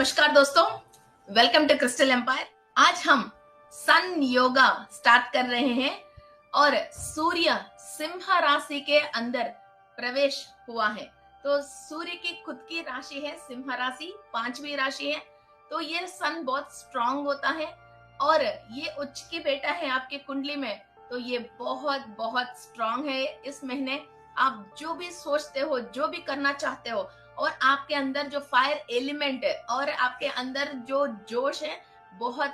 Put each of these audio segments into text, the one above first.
नमस्कार दोस्तों, welcome to crystal empire. आज हम सन योगा स्टार्ट कर रहे हैं और सूर्य सिंह राशि के अंदर प्रवेश हुआ है। तो सूर्य की खुद की राशि है सिंह राशि, पांचवी राशि है। तो ये सन बहुत स्ट्रांग होता है और ये उच्च की बेटा है आपकी कुंडली में, तो ये बहुत बहुत स्ट्रांग है। इस महीने आप जो भी सोचते हो, जो भी करना चाहते हो, और आपके अंदर जो फायर एलिमेंट है और आपके अंदर जो जोश है बहुत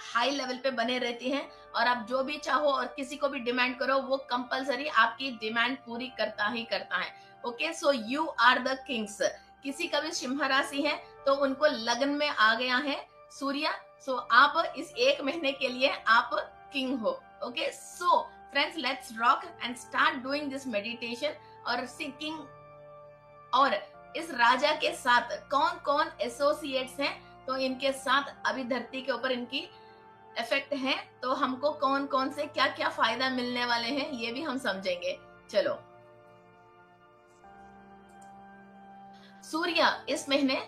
हाई लेवल पे बने रहती हैं। और आप जो भी चाहो और किसी को भी डिमांड करो, वो कंपलसरी आपकी डिमांड पूरी करता ही करता है। Okay, so you are the kings. किसी का भी सिंह राशि है तो उनको लगन में आ गया है सूर्य। सो आप इस एक महीने के लिए आप किंग हो। Okay, so friends, let's rock and start doing this meditation और सीकिंग। और इस राजा के साथ कौन कौन एसोसिएट्स हैं, तो इनके साथ अभी धरती के ऊपर इनकी इफेक्ट है, तो हमको कौन कौन से क्या क्या फायदा मिलने वाले हैं ये भी हम समझेंगे। चलो, सूर्य इस महीने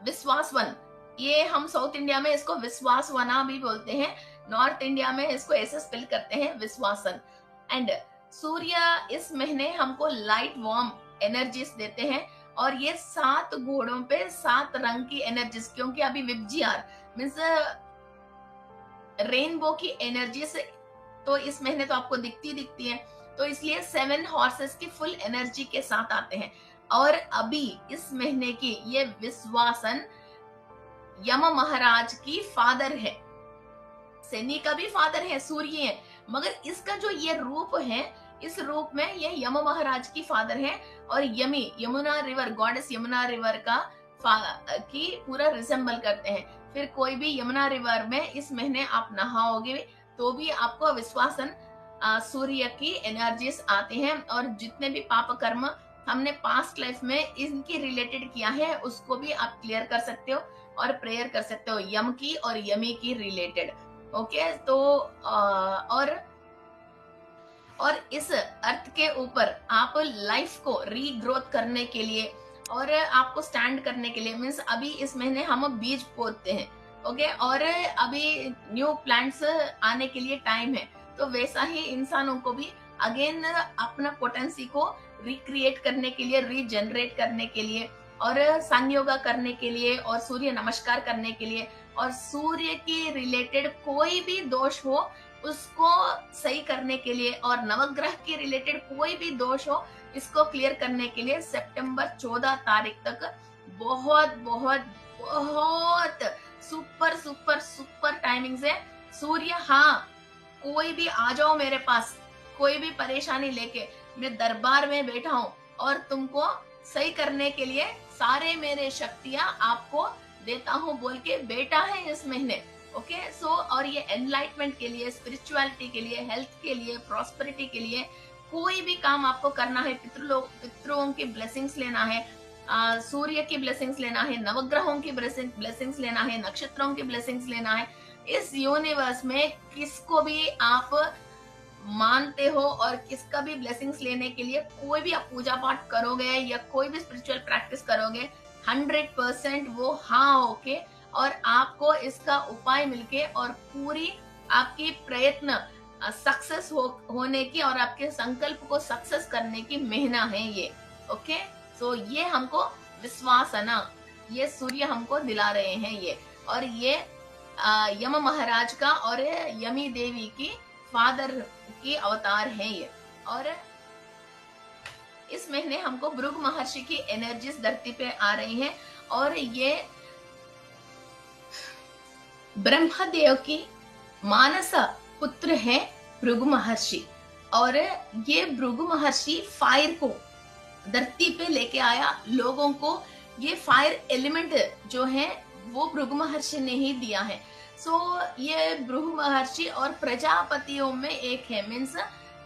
विश्वासवन, ये हम साउथ इंडिया में इसको विश्वासवना भी बोलते हैं, नॉर्थ इंडिया में इसको ऐसे स्पेल करते हैं विश्वासन। एंड सूर्य इस महीने हमको लाइट वार्म एनर्जीज देते हैं और ये 7 घोड़ों पे 7 रंग की एनर्जीज, क्योंकि अभी विबजीआर मीन्स रेनबो की एनर्जीज तो इस महीने तो आपको दिखती है, तो इसलिए 7 हॉर्सेस की फुल एनर्जी के साथ आते हैं। और अभी इस महीने की ये विश्वासन यम महाराज की फादर है, शनि का भी फादर है, सूर्य है, मगर इसका जो ये रूप है, इस रूप में ये यम महाराज की फादर है। और yummy, Yamuna river, goddess Yamuna river का की पूरा रिसेंबल करते हैं। फिर कोई भी यमुना रिवर में इस महीने आप नहाओगे तो भी आपको विश्वासन सूर्य की एनर्जीज आते हैं। और जितने भी पाप कर्म हमने पास्ट लाइफ में इनकी रिलेटेड किया है उसको भी आप क्लियर कर सकते हो और प्रेयर कर सकते हो यम की और यमी की रिलेटेड। ओके, तो और इस अर्थ के ऊपर आप लाइफ को रीग्रोथ करने के लिए और आपको स्टैंड करने के लिए, मीन्स अभी इस महीने हम बीज बोते हैं। ओके, और अभी न्यू प्लांट्स आने के लिए टाइम है, तो वैसा ही इंसानों को भी अगेन अपना पोटेंसी को रिक्रिएट करने के लिए, रीजनरेट करने के लिए और सन योगा करने के लिए और सूर्य नमस्कार करने के लिए और सूर्य की रिलेटेड कोई भी दोष हो उसको सही करने के लिए और नवग्रह के रिलेटेड कोई भी दोष हो इसको क्लियर करने के लिए सितंबर 14 तारीख तक बहुत बहुत बहुत सुपर सुपर सुपर टाइमिंग्स है। सूर्य, हाँ, कोई भी आ जाओ मेरे पास, कोई भी परेशानी लेके मैं दरबार में बैठा हूँ और तुमको सही करने के लिए सारे मेरे शक्तियां आपको देता हूँ बोल के बेटा है इस महीने। ओके, सो और ये एनलाइटमेंट के लिए, स्पिरिचुअलिटी के लिए, हेल्थ के लिए, प्रॉस्पेरिटी के लिए कोई भी काम आपको करना है, पितरों की ब्लेसिंग्स लेना है, सूर्य की ब्लेसिंग्स लेना है, नवग्रहों की ब्लेसिंग्स लेना है, नक्षत्रों की ब्लेसिंग्स लेना है, इस यूनिवर्स में किसको भी आप मानते हो और किसका भी ब्लेसिंग्स लेने के लिए कोई भी आप पूजा पाठ करोगे या कोई भी स्पिरिचुअल प्रैक्टिस करोगे, 100% वो हाँ होके और आपको इसका उपाय मिलके और पूरी आपकी प्रयत्न सक्सेस होने की और आपके संकल्प को सक्सेस करने की महीना है ये। ओके, सो ये हमको विश्वास है ना, ये सूर्य हमको दिला रहे हैं ये। और ये यम महाराज का और यमी देवी की फादर की अवतार है ये। और इस महीने हमको भृगु महर्षि की एनर्जीज धरती पे आ रही हैं और ये ब्रह्मदेव की मानस पुत्र है भृगु महर्षि। और ये भृगु महर्षि फायर को धरती पे लेके आया, लोगों को ये फायर एलिमेंट जो है वो भृगु महर्षि ने ही दिया है। सो ये भृगु महर्षि और प्रजापतियों में एक है, मीन्स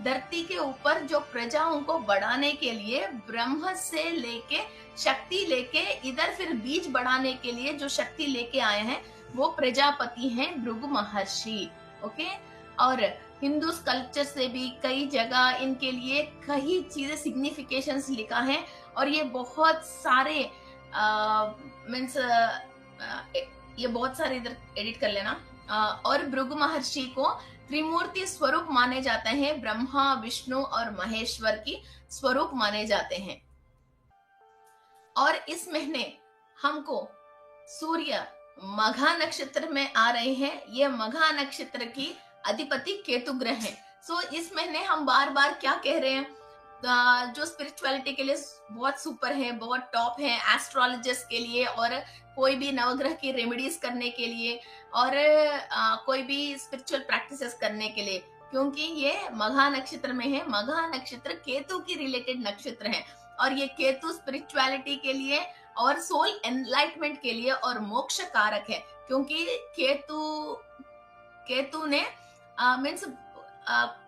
धरती के ऊपर जो प्रजाओं को बढ़ाने के लिए ब्रह्म से लेके शक्ति लेके इधर फिर बीज बढ़ाने के लिए जो शक्ति लेके आए हैं वो प्रजापति हैं भृगु महर्षि। ओके, और हिंदू कल्चर से भी कई जगह इनके लिए कई चीजें सिग्निफिकेशंस लिखा है और ये बहुत सारे मीन्स ये बहुत सारे इधर एडिट कर लेना। और भृगु महर्षि को त्रिमूर्ति स्वरूप माने जाते हैं, ब्रह्मा विष्णु और महेश्वर की स्वरूप माने जाते हैं। और इस महीने हमको सूर्य मघा नक्षत्र में आ रहे हैं। ये मघा नक्षत्र की अधिपति केतु ग्रह है। सो इस महीने हम बार बार क्या कह रहे हैं, जो स्पिरिचुअलिटी के लिए बहुत सुपर है, बहुत टॉप है, एस्ट्रोलॉजिस्ट के लिए और कोई भी नवग्रह की रेमेडीज करने के लिए और कोई भी स्पिरिचुअल प्रैक्टिसेस करने के लिए, क्योंकि ये मघा नक्षत्र में है। मघा नक्षत्र केतु की रिलेटेड नक्षत्र है और ये केतु स्पिरिचुअलिटी के लिए और सोल एनलाइटमेंट के लिए और मोक्ष कारक है, क्योंकि केतु ने मीन्स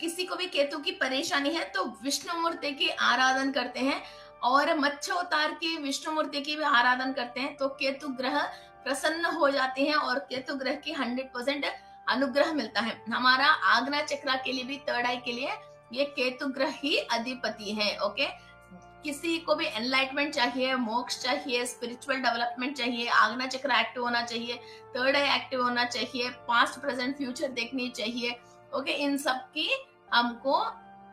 किसी को भी केतु की परेशानी है तो विष्णु मूर्ति की आराधन करते हैं और मत्स्यावतार की विष्णु मूर्ति की भी आराधन करते हैं, तो केतु ग्रह प्रसन्न हो जाते हैं और केतु ग्रह की 100% अनुग्रह मिलता है। हमारा आग्ना चक्रा के लिए भी, थर्ड आई के लिए ये केतु ग्रह ही अधिपति है। ओके, किसी को भी एनलाइटमेंट चाहिए, मोक्ष चाहिए, स्पिरिचुअल डेवलपमेंट चाहिए, आग्ना चक्र एक्टिव होना चाहिए, थर्ड आई एक्टिव होना चाहिए, पास्ट प्रेजेंट फ्यूचर देखनी चाहिए। ओके, इन सब की हमको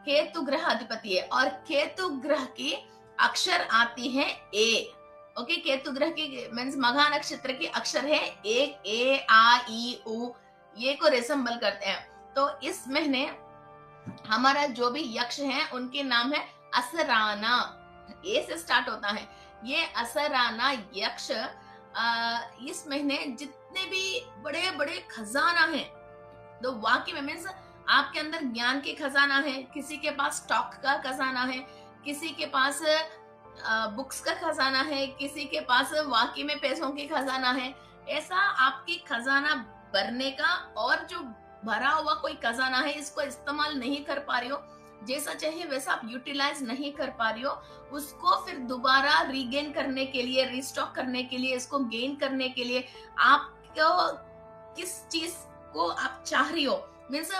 केतु ग्रह अधिपति है और केतु ग्रह की अक्षर आती है ए। ओके, केतु ग्रह की मीन्स मघा नक्षत्र की अक्षर है ए आ ई उ, ये को रिसेंबल करते हैं। तो इस महीने हमारा जो भी यक्ष है उनके नाम है असराना, ए से स्टार्ट होता है। ये असराना यक्ष इस महीने जितने भी बड़े बड़े खजाना है, तो वाकई में मीन्स आपके अंदर ज्ञान के खजाना है, किसी के पास स्टॉक का खजाना है, किसी के पास बुक्स का खजाना है, किसी के पास वाकई में पैसों की खजाना है। ऐसा आपकी खजाना भरने का, और जो भरा हुआ कोई खजाना है इसको इस्तेमाल नहीं कर पा रही हो, जैसा चाहिए वैसा आप यूटिलाइज नहीं कर पा रही हो, उसको फिर दोबारा रीगेन करने के लिए, रिस्टॉक करने के लिए, इसको गेन करने के लिए आपको किस चीज को आप चाह रही हो, मीन्स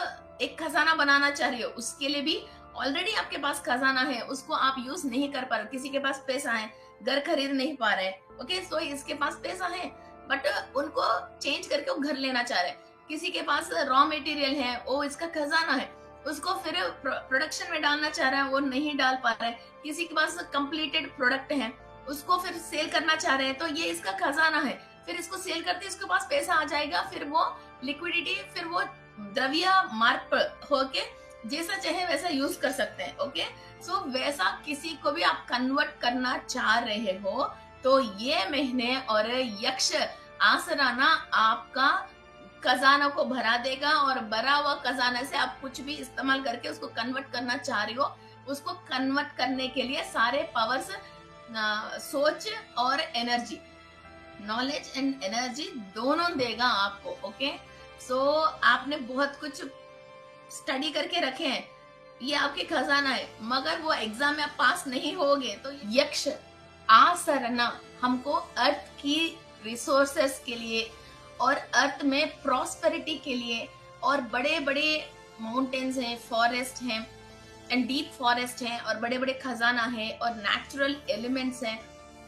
एक खजाना बनाना चाह रही हो, उसके लिए भी ऑलरेडी आपके पास खजाना है, उसको आप यूज नहीं कर पा रहे। किसी के पास पैसा है, घर खरीद नहीं पा रहे, ओके, सो इसके पास पैसा है बट उनको चेंज करके वो घर लेना चाह रहे। किसी के पास रॉ मटेरियल है, वो इसका खजाना है, उसको फिर प्रोडक्शन में डालना चाह रहा है, वो नहीं डाल पा रहा है। किसी के पास कंप्लीटेड प्रोडक्ट है, उसको फिर सेल करना चाह रहे हैं, तो ये इसका खजाना है, फिर इसको सेल करते इसके पास पैसा आ जाएगा, फिर वो लिक्विडिटी, फिर वो द्रव्य मार्ग होके जैसा चाहे वैसा यूज कर सकते हैं। ओके, सो वैसा किसी को भी आप कन्वर्ट करना चाह रहे हो तो ये महीने और यक्ष आसराना आपका खजाना को भरा देगा, और भरा हुआ खजाना से आप कुछ भी इस्तेमाल करके उसको कन्वर्ट करना चाह रही हो, उसको कन्वर्ट करने के लिए सारे पावर्स, सोच और एनर्जी, नॉलेज एंड एनर्जी दोनों देगा आपको। ओके, सो आपने बहुत कुछ स्टडी करके रखे हैं, ये आपके खजाना है, मगर वो एग्जाम में आप पास नहीं होगे तो यक्ष आसरना हमको अर्थ की रिसोर्सेस के लिए और अर्थ में प्रॉस्पेरिटी के लिए, और बड़े बड़े माउंटेन्स हैं, फॉरेस्ट हैं एंड डीप फॉरेस्ट हैं, और बड़े बड़े खजाना है और नेचुरल एलिमेंट्स हैं,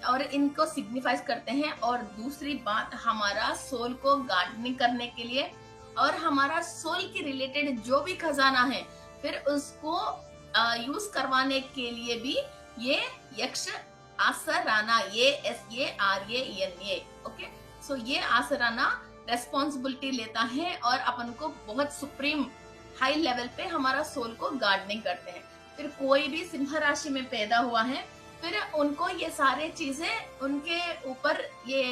और इनको सिग्निफाइज करते हैं। और दूसरी बात, हमारा सोल को गार्डनिंग करने के लिए और हमारा सोल की रिलेटेड जो भी खजाना है फिर उसको यूज करवाने के लिए भी ये यक्ष आसराना, ये ओके, सो ये आसराना रेस्पॉन्सिबिलिटी लेता है और अपन को बहुत सुप्रीम हाई लेवल पे हमारा सोल को गार्डनिंग करते हैं। फिर कोई भी सिंह राशि में पैदा हुआ है, फिर उनको ये सारे चीजें उनके ऊपर ये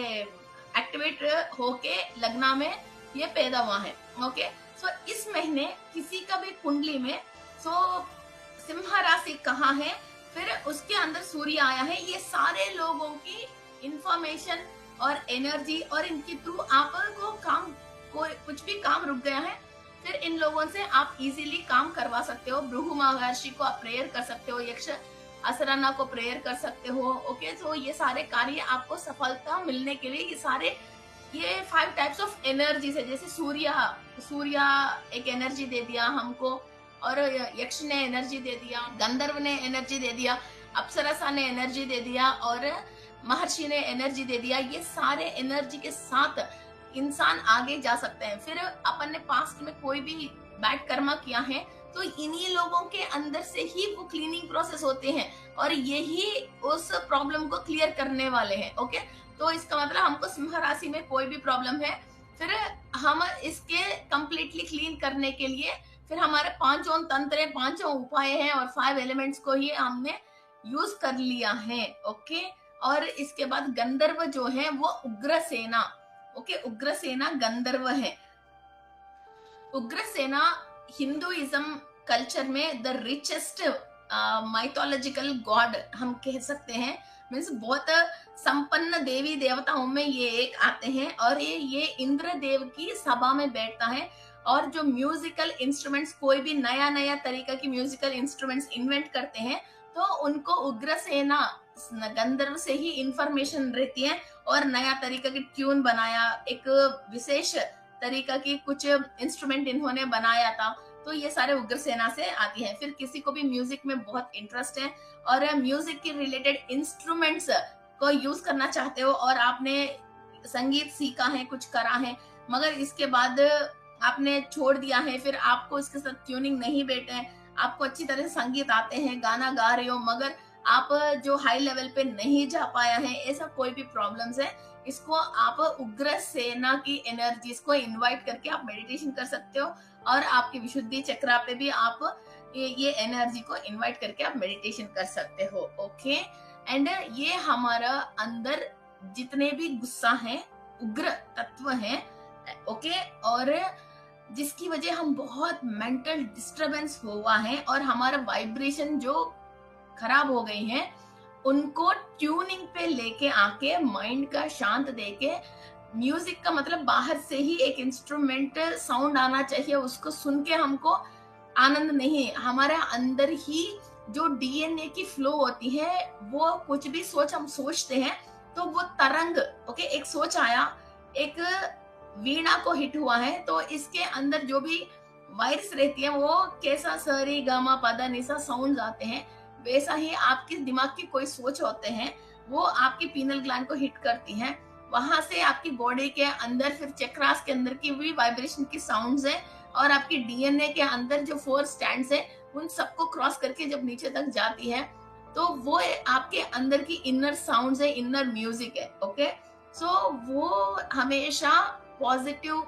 एक्टिवेट होके लगना में ये पैदा हुआ है। ओके, सो इस महीने किसी का भी कुंडली में सिंह राशि कहाँ है, फिर उसके अंदर सूर्य आया है, ये सारे लोगों की इंफॉर्मेशन और एनर्जी, और इनके थ्रू आपको कुछ भी काम रुक गया है, फिर इन लोगों से आप इजीली काम करवा सकते हो। भृगु महर्षि को आप प्रेयर कर सकते हो, यक्ष असराना को प्रेयर कर सकते हो। ओके, तो ये सारे कार्य आपको सफलता मिलने के लिए ये 5 टाइप्स ऑफ एनर्जी है। जैसे सूर्य एक एनर्जी दे दिया हमको, और यक्ष ने एनर्जी दे दिया, गंधर्व ने एनर्जी दे दिया, अप्सरसा ने एनर्जी दे दिया, और महर्षि ने एनर्जी दे दिया, ये सारे एनर्जी के साथ इंसान आगे जा सकते हैं। फिर अपन ने पास्ट में कोई भी बैड कर्मा किया है तो इन्हीं लोगों के अंदर से ही वो क्लीनिंग प्रोसेस होते हैं और यही उस प्रॉब्लम को क्लियर करने वाले हैं। ओके, तो इसका मतलब हमको सिंह राशि में कोई भी प्रॉब्लम है, फिर हम इसके कंप्लीटली क्लीन करने के लिए फिर हमारे पांचों तंत्र, पांचों उपाय हैं और 5 एलिमेंट्स को ही हमने यूज कर लिया है। ओके, और इसके बाद गंधर्व जो है वो उग्रसेना। ओके, उग्रसेना गंधर्व है। उग्रसेना हिंदुइज्म कल्चर में द रिचेस्ट माइथोलॉजिकल गॉड हम कह सकते हैं। मीन्स बहुत संपन्न देवी देवताओं में ये एक आते हैं और ये इंद्र देव की सभा में बैठता है। और जो म्यूजिकल इंस्ट्रूमेंट्स, कोई भी नया नया तरीका की म्यूजिकल इंस्ट्रूमेंट्स इन्वेंट करते हैं तो उनको उग्रसेना गंधर्व से ही इंफॉर्मेशन रहती है और नया तरीका की ट्यून बनाया, एक विशेष तरीका की कुछ इंस्ट्रूमेंट इन्होंने बनाया था, तो ये सारे उग्रसेना से आती है। फिर किसी को भी म्यूजिक में बहुत इंटरेस्ट है और म्यूजिक के रिलेटेड इंस्ट्रूमेंट्स को यूज करना चाहते हो और आपने संगीत सीखा है, कुछ करा है, मगर इसके बाद आपने छोड़ दिया है, फिर आपको इसके साथ ट्यूनिंग नहीं बैठे हैं, आपको अच्छी तरह से संगीत आते हैं, गाना गा रहे हो, मगर आप जो हाई लेवल पे नहीं जा पाया है, ऐसा कोई भी प्रॉब्लम्स है, इसको आप उग्र सेना की एनर्जीज को इनवाइट करके आप मेडिटेशन कर सकते हो और आपकी विशुद्धि चक्रा पे भी आप ये एनर्जी को इनवाइट करके आप मेडिटेशन कर सकते हो। ओके, एंड ये हमारा अंदर जितने भी गुस्सा है, उग्र तत्व है, ओके, और जिसकी वजह हम बहुत मेंटल डिस्टरबेंस हुआ है और हमारा वाइब्रेशन जो खराब हो गई है, उनको ट्यूनिंग पे लेके आके माइंड का शांत देके, म्यूजिक का मतलब बाहर से ही एक इंस्ट्रूमेंट साउंड आना चाहिए, उसको सुन के हमको आनंद नहीं, हमारे अंदर ही जो डीएनए की फ्लो होती है, वो कुछ भी सोच हम सोचते हैं तो वो तरंग, ओके, एक सोच आया, एक वीणा को हिट हुआ है तो इसके अंदर जो भी वायर्स रहती है वो कैसा सरी गामा पदा निसा साउंड आते हैं, वैसा ही आपके दिमाग की कोई सोच होते हैं वो आपकी पीनल ग्लैंड को हिट करती हैं, वहां से आपकी बॉडी के अंदर फिर चक्रास के अंदर की भी वाइब्रेशन की साउंड्स है और आपकी डीएनए के अंदर जो 4 स्टैंड्स है उन सबको क्रॉस करके जब नीचे तक जाती है तो वो आपके अंदर की इनर साउंड्स है, इनर म्यूजिक है। ओके, सो वो हमेशा पॉजिटिव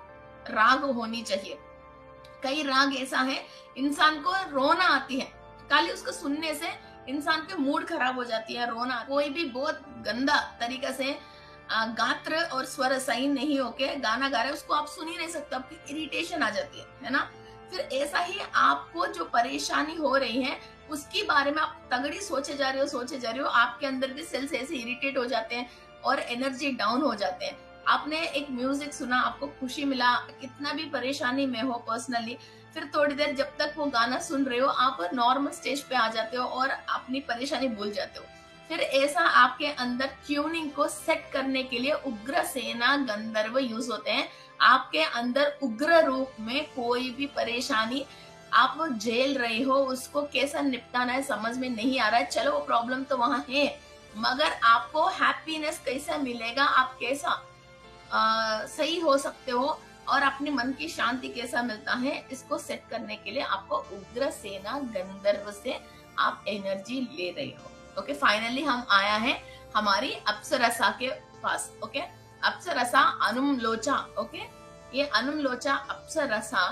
राग होनी चाहिए। कई राग ऐसा है इंसान को रोना आती है, खाली उसको सुनने से इंसान के मूड खराब हो जाती है, रोना। कोई भी बहुत गंदा तरीका से गात्र और स्वर सही नहीं होके गाना गा रहे हैं, उसको आप सुन ही नहीं सकते, आपकी इरिटेशन आ जाती है ना। फिर ऐसा ही आपको जो परेशानी हो रही है उसके बारे में आप तगड़ी सोचे जा रहे हो, आपके अंदर भी सेल्स ऐसे इरिटेट हो जाते हैं और एनर्जी डाउन हो जाते हैं। आपने एक म्यूजिक सुना, आपको खुशी मिला, कितना भी परेशानी में हो पर्सनली, फिर थोड़ी देर जब तक वो गाना सुन रहे हो आप नॉर्मल स्टेज पे आ जाते हो और अपनी परेशानी भूल जाते हो। फिर ऐसा आपके अंदर ट्यूनिंग को सेट करने के लिए उग्र सेना गंधर्व यूज होते हैं। आपके अंदर उग्र रूप में कोई भी परेशानी आप झेल रहे हो, उसको कैसा निपटाना है समझ में नहीं आ रहा है, चलो वो प्रॉब्लम तो वहां है, मगर आपको हैप्पीनेस कैसा मिलेगा, आप कैसा सही हो सकते हो और अपने मन की शांति कैसा मिलता है, इसको सेट करने के लिए आपको उग्र सेना गंधर्व से आप एनर्जी ले रहे हो। ओके, फाइनली हम आया है हमारी अप्सरसा के पास। ओके, अप्सरसा अनुमलोचा। ओके, ये अनुमलोचा अप्सरसा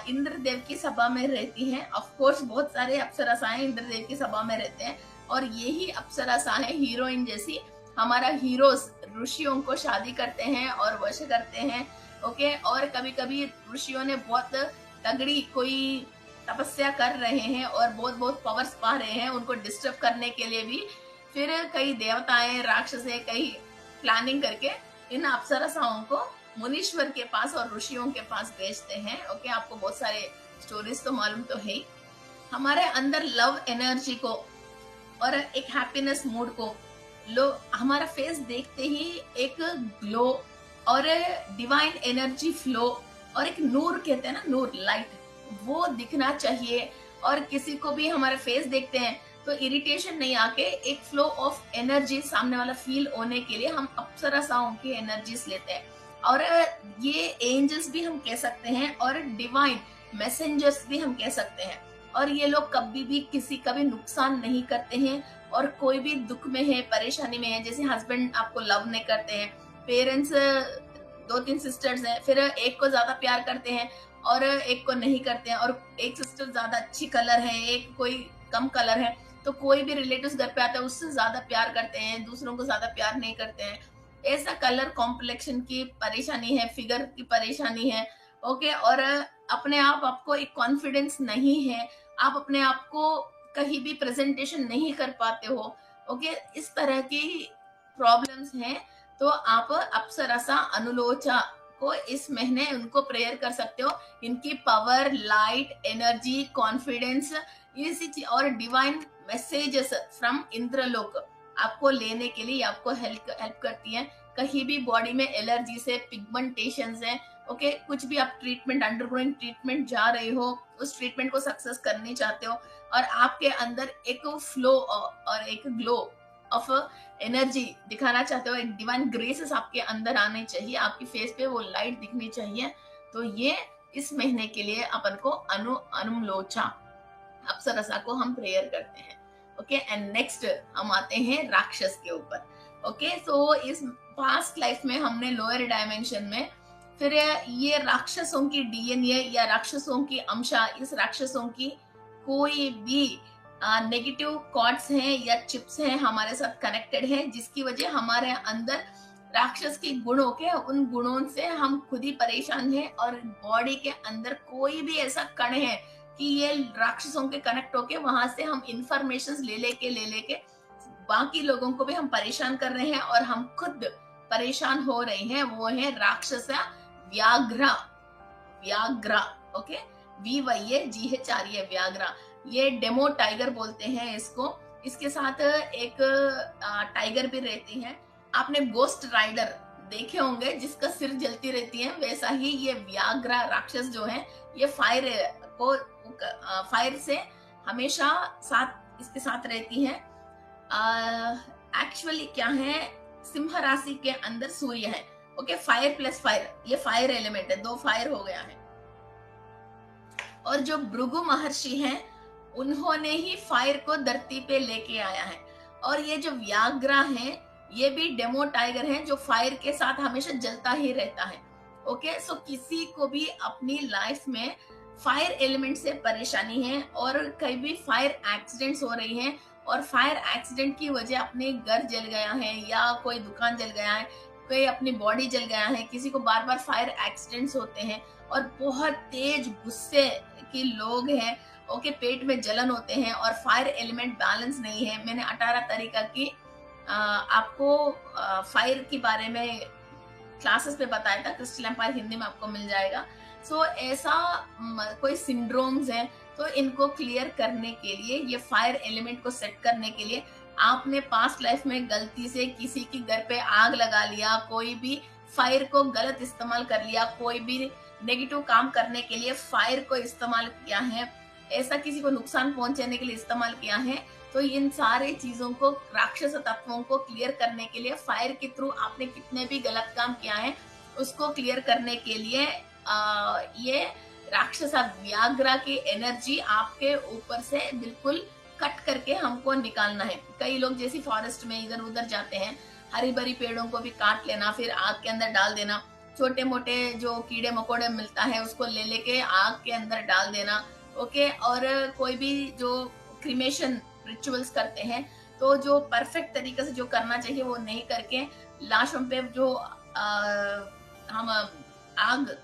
इंद्रदेव की सभा में रहती हैं। ऑफ कोर्स बहुत सारे अप्सरसाएं इंद्रदेव की सभा में रहते हैं और यही अप्सरसा है हीरोइन जैसी, हमारा हीरोज ऋषियों को शादी करते हैं और वश करते हैं। ओके, और कभी कभी ऋषियों ने बहुत तगड़ी कोई तपस्या कर रहे हैं और बहुत बहुत पावर्स पा रहे हैं, उनको डिस्टर्ब करने के लिए भी फिर कई देवताएं, राक्षस, कई प्लानिंग करके इन अप्सरसाओं को मुनीश्वर के पास और ऋषियों के पास भेजते हैं। ओके, आपको बहुत सारे स्टोरीज तो मालूम तो है ही। हमारे अंदर लव एनर्जी को और एक हैप्पीनेस मूड को हमारा फेस देखते ही एक ग्लो और डिवाइन एनर्जी फ्लो और एक नूर कहते हैं ना, नूर, लाइट, वो दिखना चाहिए। और किसी को भी हमारे फेस देखते हैं तो इरिटेशन नहीं आके एक फ्लो ऑफ एनर्जी सामने वाला फील होने के लिए हम अप्सराओं की एनर्जीज लेते हैं। और ये एंजल्स भी हम कह सकते हैं और डिवाइन मैसेंजर्स भी हम कह सकते हैं। और ये लोग कभी भी किसी का भी नुकसान नहीं करते हैं, और कोई भी दुख में है, परेशानी में है, जैसे हस्बैंड आपको लव नहीं करते हैं, पेरेंट्स 2-3 सिस्टर्स हैं, फिर एक को ज्यादा प्यार करते हैं और एक को नहीं करते हैं, और एक सिस्टर ज्यादा अच्छी कलर है, एक कोई कम कलर है, तो कोई भी रिलेटिव्स घर पे आता है उससे ज्यादा प्यार करते हैं, दूसरों को ज्यादा प्यार नहीं करते हैं। ऐसा कलर कॉम्प्लेक्शन की परेशानी है, फिगर की परेशानी है। ओके, और अपने आप आपको एक कॉन्फिडेंस नहीं है, आप अपने आप को कहीं भी प्रेजेंटेशन नहीं कर पाते हो। ओके, इस तरह की प्रॉब्लम्स हैं, तो आप अप्सरा अनुलोचा को इस महीने उनको प्रेयर कर सकते हो। इनकी पावर, लाइट, एनर्जी, कॉन्फिडेंस, ये और डिवाइन मैसेजेस फ्रॉम इंद्रलोक आपको लेने के लिए आपको हेल्प करती है। कहीं भी बॉडी में एलर्जी से, पिगमेंटेशन है, ओके, कुछ भी आप ट्रीटमेंट, अंडरगोइंग ट्रीटमेंट जा रहे हो, उस ट्रीटमेंट को सक्सेस करनी चाहते हो, और आपके अंदर एक फ्लो और एक ग्लो ऑफ एनर्जी दिखाना चाहते हो, एक डिवाइन ग्रेसेस आपके अंदर आने चाहिए, आपकी फेस पे वो लाइट दिखनी चाहिए, तो ये इस महीने के लिए अपन को अनुमलोचा अप्सरसा को हम प्रेयर करते हैं। ओके, एंड नेक्स्ट हम आते हैं राक्षस के ऊपर। ओके, सो इस पास्ट लाइफ में हमने लोअर डायमेंशन में फिर ये राक्षसों की डीएनए या राक्षसों की अंशा, इस राक्षसों की कोई भी नेगेटिव कॉर्ड्स हैं या चिप्स हैं हमारे साथ कनेक्टेड है, जिसकी वजह हमारे अंदर राक्षस के गुणों के, उन गुणों से हम खुद ही परेशान हैं, और बॉडी के अंदर कोई भी ऐसा कण है कि ये राक्षसों के कनेक्ट होके वहां से हम इंफॉर्मेशन ले लेके बाकी लोगों को भी हम परेशान कर रहे हैं और हम खुद परेशान हो रहे हैं। वो है राक्षस व्याघ्रा। व्याघ्रा, ओके, VYAGHRA, व्याघ्रा। ये डेमो टाइगर बोलते हैं इसको। इसके साथ एक टाइगर भी रहती है। आपने गोस्ट राइडर देखे होंगे जिसका सिर जलती रहती है, वैसा ही ये व्याघ्रा राक्षस जो है, ये फायर से हमेशा साथ इसके साथ रहती है। एक्चुअली क्या है, सिंह राशि के अंदर सूर्य है। ओके, फायर प्लस फायर, ये फायर एलिमेंट है, 2 फायर हो गया है। और जो भृगु महर्षि हैं, उन्होंने ही फायर को धरती पे लेके आया है। और ये जो व्याघ्रा है, ये भी डेमो टाइगर है जो फायर के साथ हमेशा जलता ही रहता है। ओके, सो किसी को भी अपनी लाइफ में फायर एलिमेंट से परेशानी है, और कहीं भी फायर एक्सीडेंट्स हो रही हैं, और फायर एक्सीडेंट की वजह अपने घर जल गया है, या कोई दुकान जल गया है, कोई अपनी बॉडी जल गया है, किसी को बार बार फायर एक्सीडेंट्स होते हैं, और बहुत तेज गुस्से के लोग हैं। ओके, पेट में जलन होते हैं, और फायर एलिमेंट बैलेंस नहीं है। मैंने 18 तरीका की आपको फायर के बारे में क्लासेस पे बताया था, क्रिस्टल एम्पायर हिंदी में आपको मिल जाएगा। सो ऐसा कोई सिंड्रोम्स है, तो इनको क्लियर करने के लिए, ये फायर एलिमेंट को सेट करने के लिए, आपने पास्ट लाइफ में गलती से किसी की घर पे आग लगा लिया, कोई भी फायर को गलत इस्तेमाल कर लिया, कोई भी नेगेटिव काम करने के लिए फायर को इस्तेमाल किया है, ऐसा किसी को नुकसान पहुंचाने के लिए इस्तेमाल किया है, तो इन सारे चीजों को, राक्षस तत्वों को क्लियर करने के लिए, फायर के थ्रू आपने कितने भी गलत काम किया है उसको क्लियर करने के लिए ये राक्षस व्याघ्रा की एनर्जी आपके ऊपर से बिल्कुल कट करके हमको निकालना है। कई लोग जैसे फॉरेस्ट में इधर उधर जाते हैं, हरी भरी पेड़ों को भी काट लेना, फिर आग के अंदर डाल देना, छोटे मोटे जो कीड़े मकोड़े मिलता है उसको ले लेके आग के अंदर डाल देना। ओके, और कोई भी जो क्रीमेशन रिचुअल्स करते हैं, तो जो परफेक्ट तरीके से जो करना चाहिए वो नहीं करके लाशों पे जो हम आग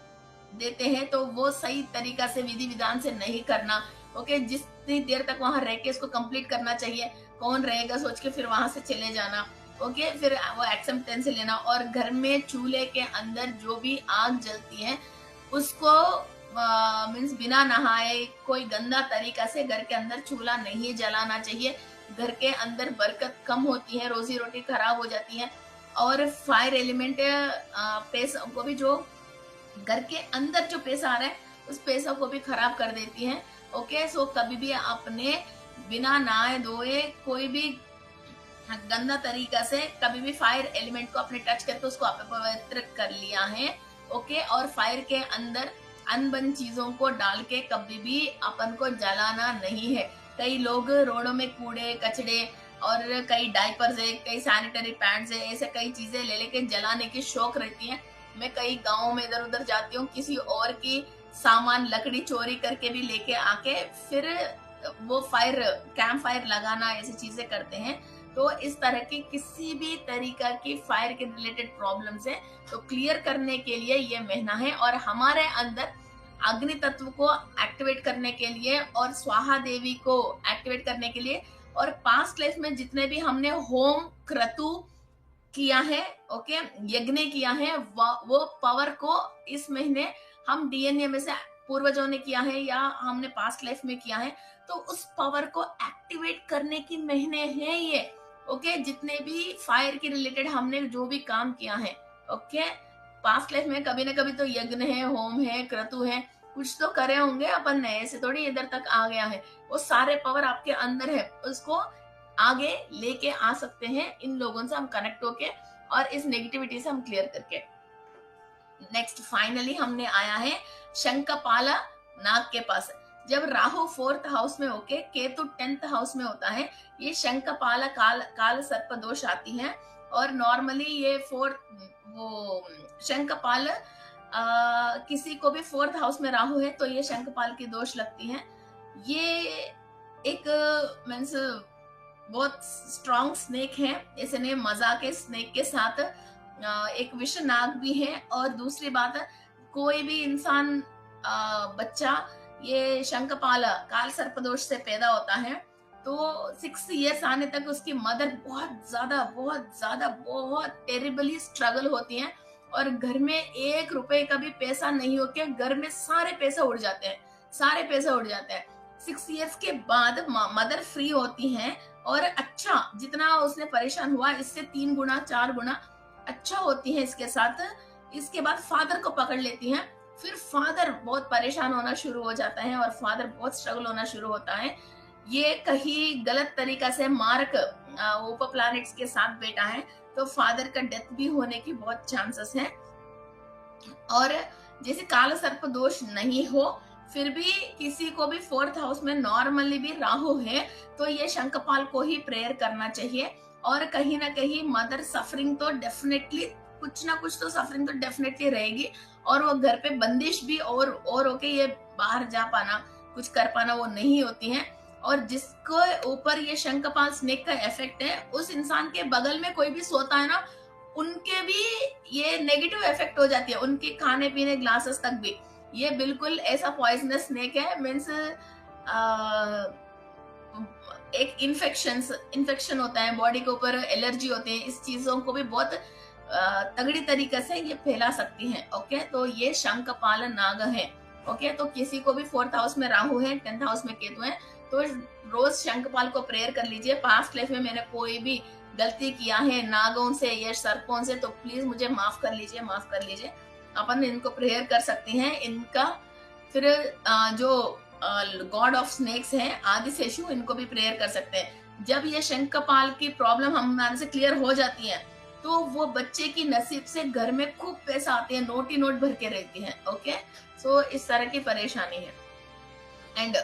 देते हैं, तो वो सही तरीका से विधि विधान से नहीं करना। ओके, जितनी देर तक वहां रह के इसको कंप्लीट करना चाहिए, कौन रहेगा सोच के फिर वहां से चले जाना। ओके, फिर वो एक्सेप्टेंस लेना, और घर में चूल्हे के अंदर जो भी आग जलती है उसको मीन्स बिना नहाए, कोई गंदा तरीका से घर के अंदर चूल्हा नहीं जलाना चाहिए। घर के अंदर बरकत कम होती है, रोजी रोटी खराब हो जाती है, और फायर एलिमेंट पैसों को भी, जो घर के अंदर जो पैसा आ रहा है उस पैसा को भी खराब कर देती है। ओके, सो कभी भी अपने बिना नहाए धोए कोई भी गंदा तरीका से कभी भी फायर एलिमेंट को अपने टच करके उसको अपवित्र कर लिया है। ओके, और फायर के अंदर अनबन चीजों को डाल के कभी भी अपन को जलाना नहीं है। कई लोग रोडों में कूड़े कचड़े और कई डायपर्स है, कई सैनिटरी पैड्स है, ऐसे कई चीजें ले लेके जलाने की शौक रहती है। मैं कई गाँव में इधर उधर जाती हूँ, किसी और की सामान लकड़ी चोरी करके भी लेके आके फिर वो फायर कैंप फायर लगाना ऐसी चीजें करते हैं। तो इस तरह की किसी भी तरीका की फायर के रिलेटेड प्रॉब्लम्स है तो क्लियर करने के लिए ये महीना है। और हमारे अंदर अग्नि तत्व को एक्टिवेट करने के लिए और स्वाहा देवी को एक्टिवेट करने के लिए और पास्ट लाइफ में जितने भी हमने होम क्रतु किया है, ओके, यज्ञ किया है, वो पावर को इस महीने हम डीएनए में से पूर्वजों ने किया है या हमने पास्ट लाइफ में किया है, तो उस पावर को एक्टिवेट करने की महीने हैं ये। ओके, जितने भी फायर के रिलेटेड हमने जो भी काम किया है, ओके, पास्ट लाइफ में कभी ना कभी तो यज्ञ है, होम है, क्रतु है, कुछ तो करे होंगे अपन ने, ऐसे थोड़ी इधर तक आ गया है। वो सारे पावर आपके अंदर है, उसको आगे लेके आ सकते हैं इन लोगों से हम कनेक्ट होके और इस नेगेटिविटी से हम क्लियर करके। नेक्स्ट फाइनली हमने आया है शंखपाला नाग के पास। जब राहु 4th हाउस में होके केतु 10th हाउस में होता है, ये शंखपाला काल सर्प दोष आती है। और नॉर्मली ये वो शंखपाल किसी को भी 4th हाउस में राहु है तो ये शंखपाल की दोष लगती है। ये एक मीन्स बहुत स्ट्रॉन्ग स्नेक है, इसने मजा के स्नेक के साथ एक विष नाग भी है। और दूसरी बात, कोई भी इंसान बच्चा ये शंखपाला काल सर्पदोष से पैदा होता है तो 6 इयर्स आने तक उसकी मदर बहुत टेरिबली स्ट्रगल होती है और घर में 1 रुपए का भी पैसा नहीं होके घर में सारे पैसे उड़ जाते हैं। 6 इयर्स के बाद मदर फ्री होती हैं और अच्छा जितना उसने परेशान हुआ इससे 3 गुना 4 गुना अच्छा होती है इसके साथ। इसके बाद फादर को पकड़ लेती हैं, फिर फादर बहुत परेशान होना शुरू हो जाता है और फादर बहुत स्ट्रगल होना शुरू होता है। ये कहीं गलत तरीका से मार्क ऊपर प्लैनेट्स के साथ बैठा है तो फादर का डेथ भी होने की बहुत चांसेस है। और जैसे काल सर्प दोष नहीं हो फिर भी किसी को भी 4th हाउस में नॉर्मली भी राहु है तो ये शंखपाल को ही प्रेयर करना चाहिए। और कहीं ना कहीं मदर सफरिंग तो डेफिनेटली कुछ ना कुछ तो सफरिंग तो डेफिनेटली रहेगी और वो घर पे बंदिश भी और होके ये बाहर जा पाना कुछ कर पाना वो नहीं होती है। और जिसको ऊपर ये शंखपाल स्नेक का इफेक्ट है उस इंसान के बगल में कोई भी सोता है ना उनके भी ये नेगेटिव इफेक्ट हो जाती है, उनके खाने पीने ग्लासेस तक भी। ये बिल्कुल ऐसा पॉइजनस स्नेक है, मीन्स एक इन्फेक्शन होता है बॉडी के ऊपर, एलर्जी होती है, इस चीजों को भी बहुत तगड़ी तरीके से ये फैला सकती हैं। ओके, तो ये शंखपाल नाग है। ओके, तो किसी को भी 4th हाउस में राहु है, 10th हाउस में केतु है तो रोज शंखपाल को प्रेयर कर लीजिए। पास्ट लाइफ में मैंने कोई भी गलती किया है नागों से या सर्पों से तो प्लीज मुझे माफ कर लीजिए। अपन इनको प्रेयर कर सकते हैं इनका। फिर जो गॉड ऑफ स्नेक्स हैं आदिशेषु, इनको भी प्रेयर कर सकते हैं। जब ये शंखपाल की प्रॉब्लम हमारे से क्लियर हो जाती है तो वो बच्चे की नसीब से घर में खूब पैसा आते हैं, नोट ही नोट भर के रहती है। ओके, सो इस तरह की परेशानी है। एंड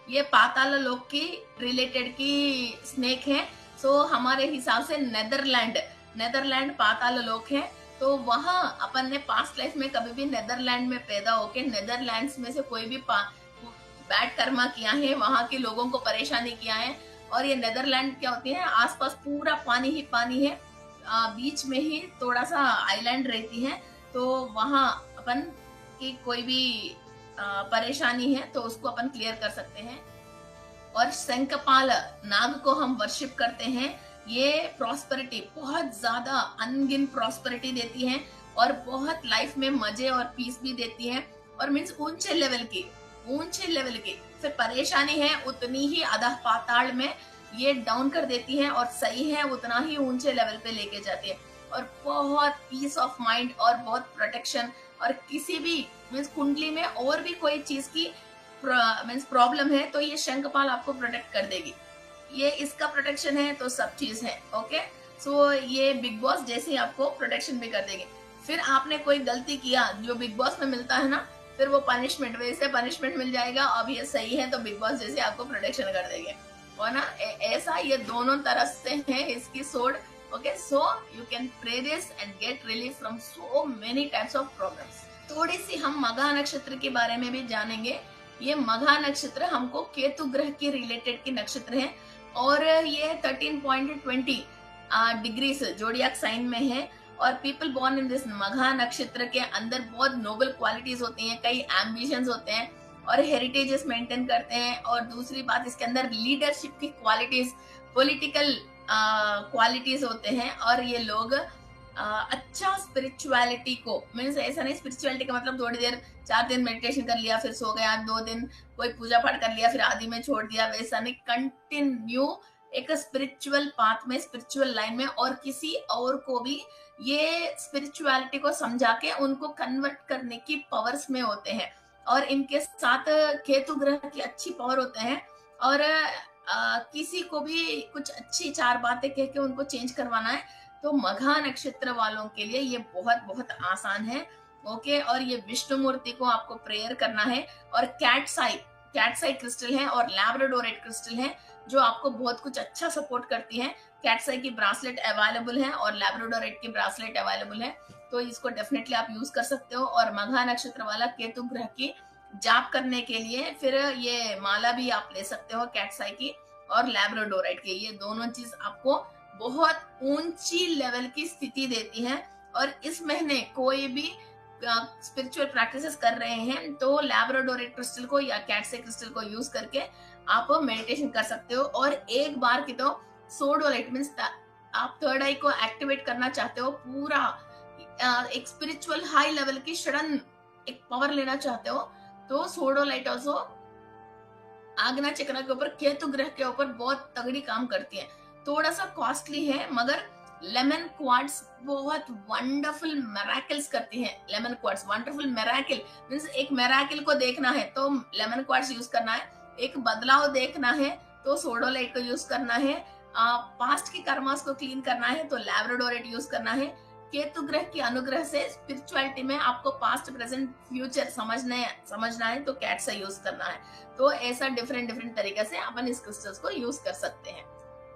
ये पाताल लोक की रिलेटेड की स्नेक है। सो हमारे हिसाब से नेदरलैंड पाताल लोक है। तो वहां अपन ने पास्ट लाइफ में कभी भी नेदरलैंड में पैदा होके नेदरलैंड्स में से कोई भी बैड कर्मा किया है, वहां के लोगों को परेशानी किया है। और ये नेदरलैंड क्या होती है, आसपास पूरा पानी ही पानी है, बीच में ही थोड़ा सा आइलैंड रहती है। तो वहां अपन की कोई भी परेशानी है तो उसको अपन क्लियर कर सकते हैं। और शंखपाल नाग को हम वर्शिप करते हैं। ये प्रॉस्पेरिटी बहुत ज्यादा अनगिन प्रॉस्पेरिटी देती है और बहुत लाइफ में मजे और पीस भी देती है। और मीन्स ऊंचे लेवल की फिर परेशानी है उतनी ही अधः पाताल में ये डाउन कर देती है और सही है उतना ही ऊंचे लेवल पे लेके जाती है। और बहुत पीस ऑफ माइंड और बहुत प्रोटेक्शन। और किसी भी मीन्स कुंडली में और भी कोई चीज की मीन्स प्रॉब्लम है तो ये शंखपाल आपको प्रोटेक्ट कर देगी। ये इसका प्रोटेक्शन है तो सब चीज है। ओके, सो ये बिग बॉस जैसे ही आपको प्रोटेक्शन भी कर देगी। फिर आपने कोई गलती किया जो बिग बॉस में मिलता है ना, फिर वो पनिशमेंट, वैसे पनिशमेंट मिल जाएगा। अब ये सही है तो बिग बॉस जैसे आपको प्रोटेक्शन कर देंगे, और ना ऐसा ये दोनों तरफ से है इसकी सोड। Okay, so you can pray this and get relief from so many types of problems. थोड़ी सी हम मघा नक्षत्र के बारे में भी जानेंगे। ये मघा नक्षत्र हमको केतु ग्रह के रिलेटेड की नक्षत्र है, और ये 13.20 डिग्रीज जोडियाक साइन में है। और पीपल बोर्न इन दिस मघा नक्षत्र के अंदर बहुत नोबल क्वालिटीज होती हैं, कई एम्बिशंस होते हैं और हेरिटेजेस मेंटेन करते हैं। और दूसरी बात, इसके अंदर लीडरशिप की क्वालिटीज, पॉलिटिकल क्वालिटीज होते हैं। और ये लोग अच्छा स्पिरिचुअलिटी को, मीन्स ऐसा नहीं स्पिरिचुअलिटी का मतलब थोड़ी देर 4 दिन मेडिटेशन कर लिया फिर सो गया, 2 दिन कोई पूजा पाठ कर लिया फिर आदि में छोड़ दिया, वैसा नहीं। कंटिन्यू एक स्पिरिचुअल पाथ में, स्पिरिचुअल लाइन में, और किसी और को भी ये स्पिरिचुअलिटी को समझा के उनको कन्वर्ट करने की पावर्स में होते हैं। और इनके साथ केतु ग्रह की अच्छी पावर होते हैं। और किसी को भी कुछ अच्छी 4 बातें कह के उनको चेंज करवाना है तो मघा नक्षत्र वालों के लिए ये बहुत बहुत आसान है। ओके, और ये विष्णु मूर्ति को आपको प्रेयर करना है। और कैटसाई क्रिस्टल है और लैब्राडोराइट क्रिस्टल है जो आपको बहुत कुछ अच्छा सपोर्ट करती है। कैटसाई की ब्रासलेट अवेलेबल है और लैब्राडोराइट की ब्रासलेट अवेलेबल है, तो इसको डेफिनेटली आप यूज कर सकते हो। और मघा नक्षत्र वाला केतु ग्रह की जाप करने के लिए फिर ये माला भी आप ले सकते हो कैटसाई की और लैब्राडोराइट की। ये दोनों चीज आपको बहुत ऊंची लेवल की स्थिति देती है। और इस महीने कोई भी स्पिरिचुअल प्रैक्टिसेस कर रहे हैं तो लैब्राडोराइट क्रिस्टल को या कैटसाई क्रिस्टल को यूज करके आप मेडिटेशन कर सकते हो। और एक बार की तो सोडोलाइट मीन्स आप थर्ड आई को एक्टिवेट करना चाहते हो, पूरा एक स्पिरिचुअल हाई लेवल की सडन एक पावर लेना चाहते हो, तो सोडोलाइट ऑल्सो आग्ना चक्र के ऊपर, केतु ग्रह के ऊपर बहुत तगड़ी काम करती है। थोड़ा सा कॉस्टली है मगर लेमन क्वार्ट्स बहुत वंडरफुल मेराकल्स करती है। Lemon quartz wonderful miracle means एक मेराकल को देखना है तो लेमन क्वार्ट्स यूज करना है, एक बदलाव देखना है तो सोडोलाइट को यूज करना है, पास्ट की कर्मास को क्लीन करना है तो लैब्राडोराइट यूज करना है। केतु ग्रह की अनुग्रह से स्पिरिचुअलिटी में आपको पास्ट प्रेजेंट फ्यूचर समझना है तो कैटसाई यूज करना है। तो ऐसा डिफरेंट तरीके से अपन इस क्रिस्टल्स को यूज कर सकते हैं।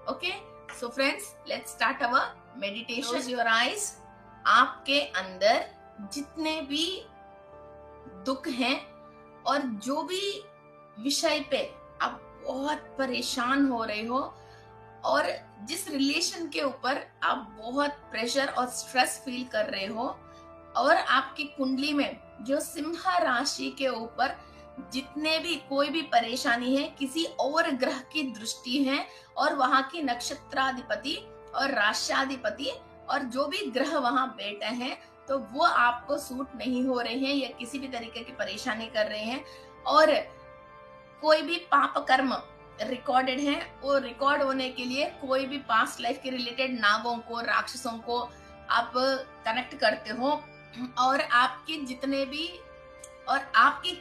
Okay, so friends, let's start our meditation. Close your eyes. आपके अंदर जितने भी दुख हैं और जो भी विषय पे आप बहुत परेशान हो रहे हो और जिस रिलेशन के ऊपर आप बहुत प्रेशर और स्ट्रेस फील कर रहे हो, और आपकी कुंडली में जो सिंह राशि के ऊपर जितने भी कोई भी परेशानी है, किसी और ग्रह की दृष्टि है और वहां की नक्षत्राधिपति और राष्ट्राधिपति और जो भी ग्रह वहां बैठे हैं तो वो आपको सूट नहीं हो रहे हैं या किसी भी तरीके की परेशानी कर रहे हैं, और कोई भी पाप कर्म रिकॉर्डेड है, वो रिकॉर्ड होने के लिए कोई भी पास्ट लाइफ के रिलेटेड नागों को, राक्षसों को आप कनेक्ट करते हो, और आपके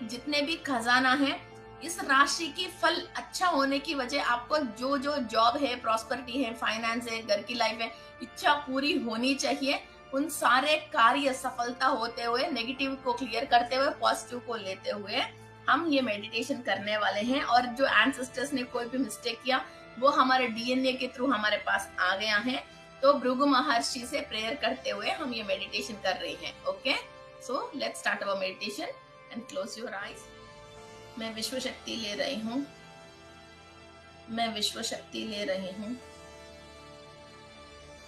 जितने भी खजाना है, इस राशि की फल अच्छा होने की वजह आपको जो जो जॉब है, प्रॉस्पेरिटी है, फाइनेंस है, घर की लाइफ है, इच्छा पूरी होनी चाहिए। उन सारे कार्य सफलता होते हुए, नेगेटिव को क्लियर करते हुए, पॉजिटिव को लेते हुए हम ये मेडिटेशन करने वाले हैं। और जो एंसेस्टर्स ने कोई भी मिस्टेक किया वो हमारे डीएनए के थ्रू हमारे पास आ गया है, तो भृगु महर्षि से प्रेयर करते हुए हम ये मेडिटेशन कर रहे हैं। Okay, so let's start our meditation and close your eyes. मैं विश्व शक्ति ले रही हूँ, मैं विश्व शक्ति ले रही हूँ,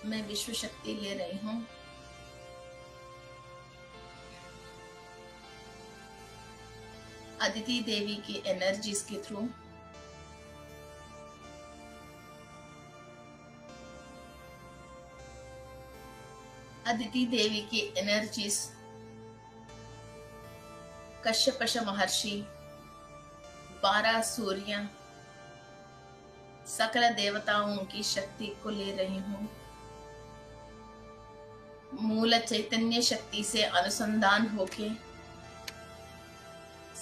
मैं विश्व शक्ति ले रही हूँ। अदिति देवी की एनर्जीज के थ्रू अदिति देवी की एनर्जीज, कश्यपश महर्षि, 12 सूर्य, सकल देवताओं की शक्ति को ले रही हूँ। मूल चैतन्य शक्ति से अनुसंधान होके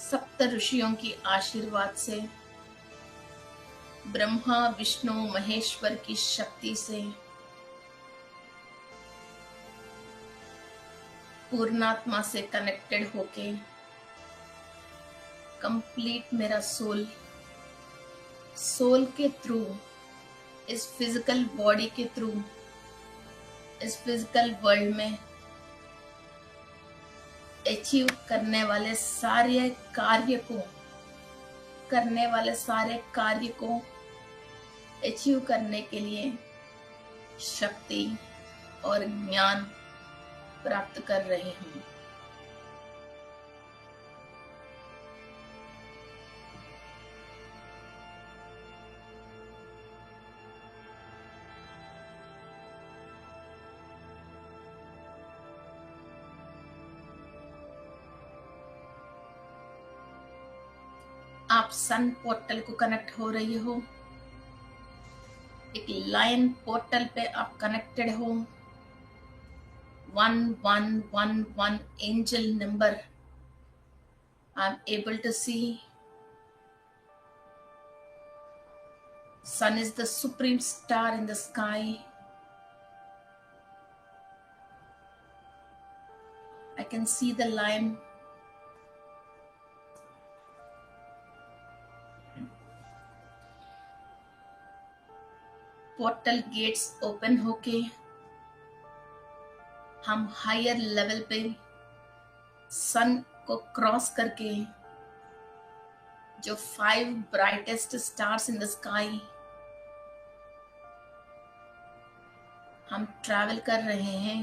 सप्त समस्त ऋषियों की आशीर्वाद से, ब्रह्मा विष्णु महेश्वर की शक्ति से, पूर्णात्मा से कनेक्टेड होके कंप्लीट मेरा सोल के थ्रू, इस फिजिकल बॉडी के थ्रू, इस फिजिकल वर्ल्ड में अचीव करने वाले सारे कार्य को अचीव करने के लिए शक्ति और ज्ञान प्राप्त कर रही हूँ। आप सन पोर्टल को कनेक्ट हो रही हो, एक लाइन पोर्टल पे आप कनेक्टेड हो। 1111 angel number I am able to see. Sun is the supreme star in the sky. I can see the line. Portal gets open होके हम हायर लेवल पे सन को क्रॉस करके जो 5 brightest stars in the sky हम travel कर रहे हैं।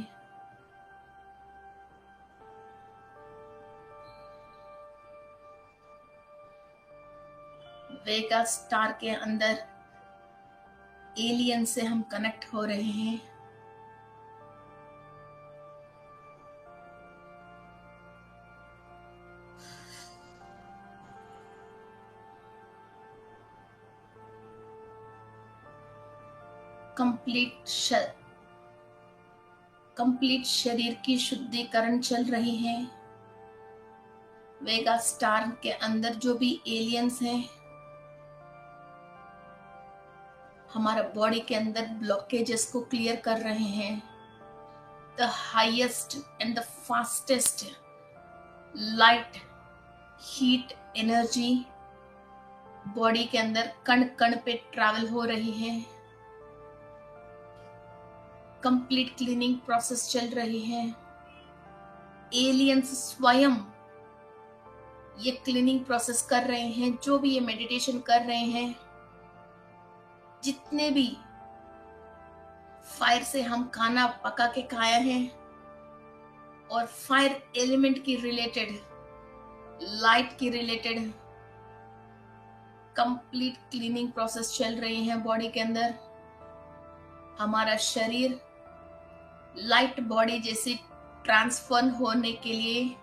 वेगा स्टार के अंदर एलियन से हम कनेक्ट हो रहे हैं। कंप्लीट शरीर की शुद्धिकरण चल रही है। वेगा स्टार के अंदर जो भी एलियंस हैं, हमारा बॉडी के अंदर ब्लॉकेजेस को क्लियर कर रहे हैं। The highest and the fastest light heat energy body के अंदर कण कण पे ट्रैवल हो रही है। कंप्लीट क्लीनिंग प्रोसेस चल रही है। एलियंस स्वयं ये क्लीनिंग प्रोसेस कर रहे हैं। जो भी ये मेडिटेशन कर रहे हैं, जितने भी फायर से हम खाना पका के खाया है और फायर एलिमेंट की रिलेटेड, लाइट की रिलेटेड कंप्लीट क्लीनिंग प्रोसेस चल रही है बॉडी के अंदर। हमारा शरीर लाइट बॉडी जैसे ट्रांसफॉर्म होने के लिए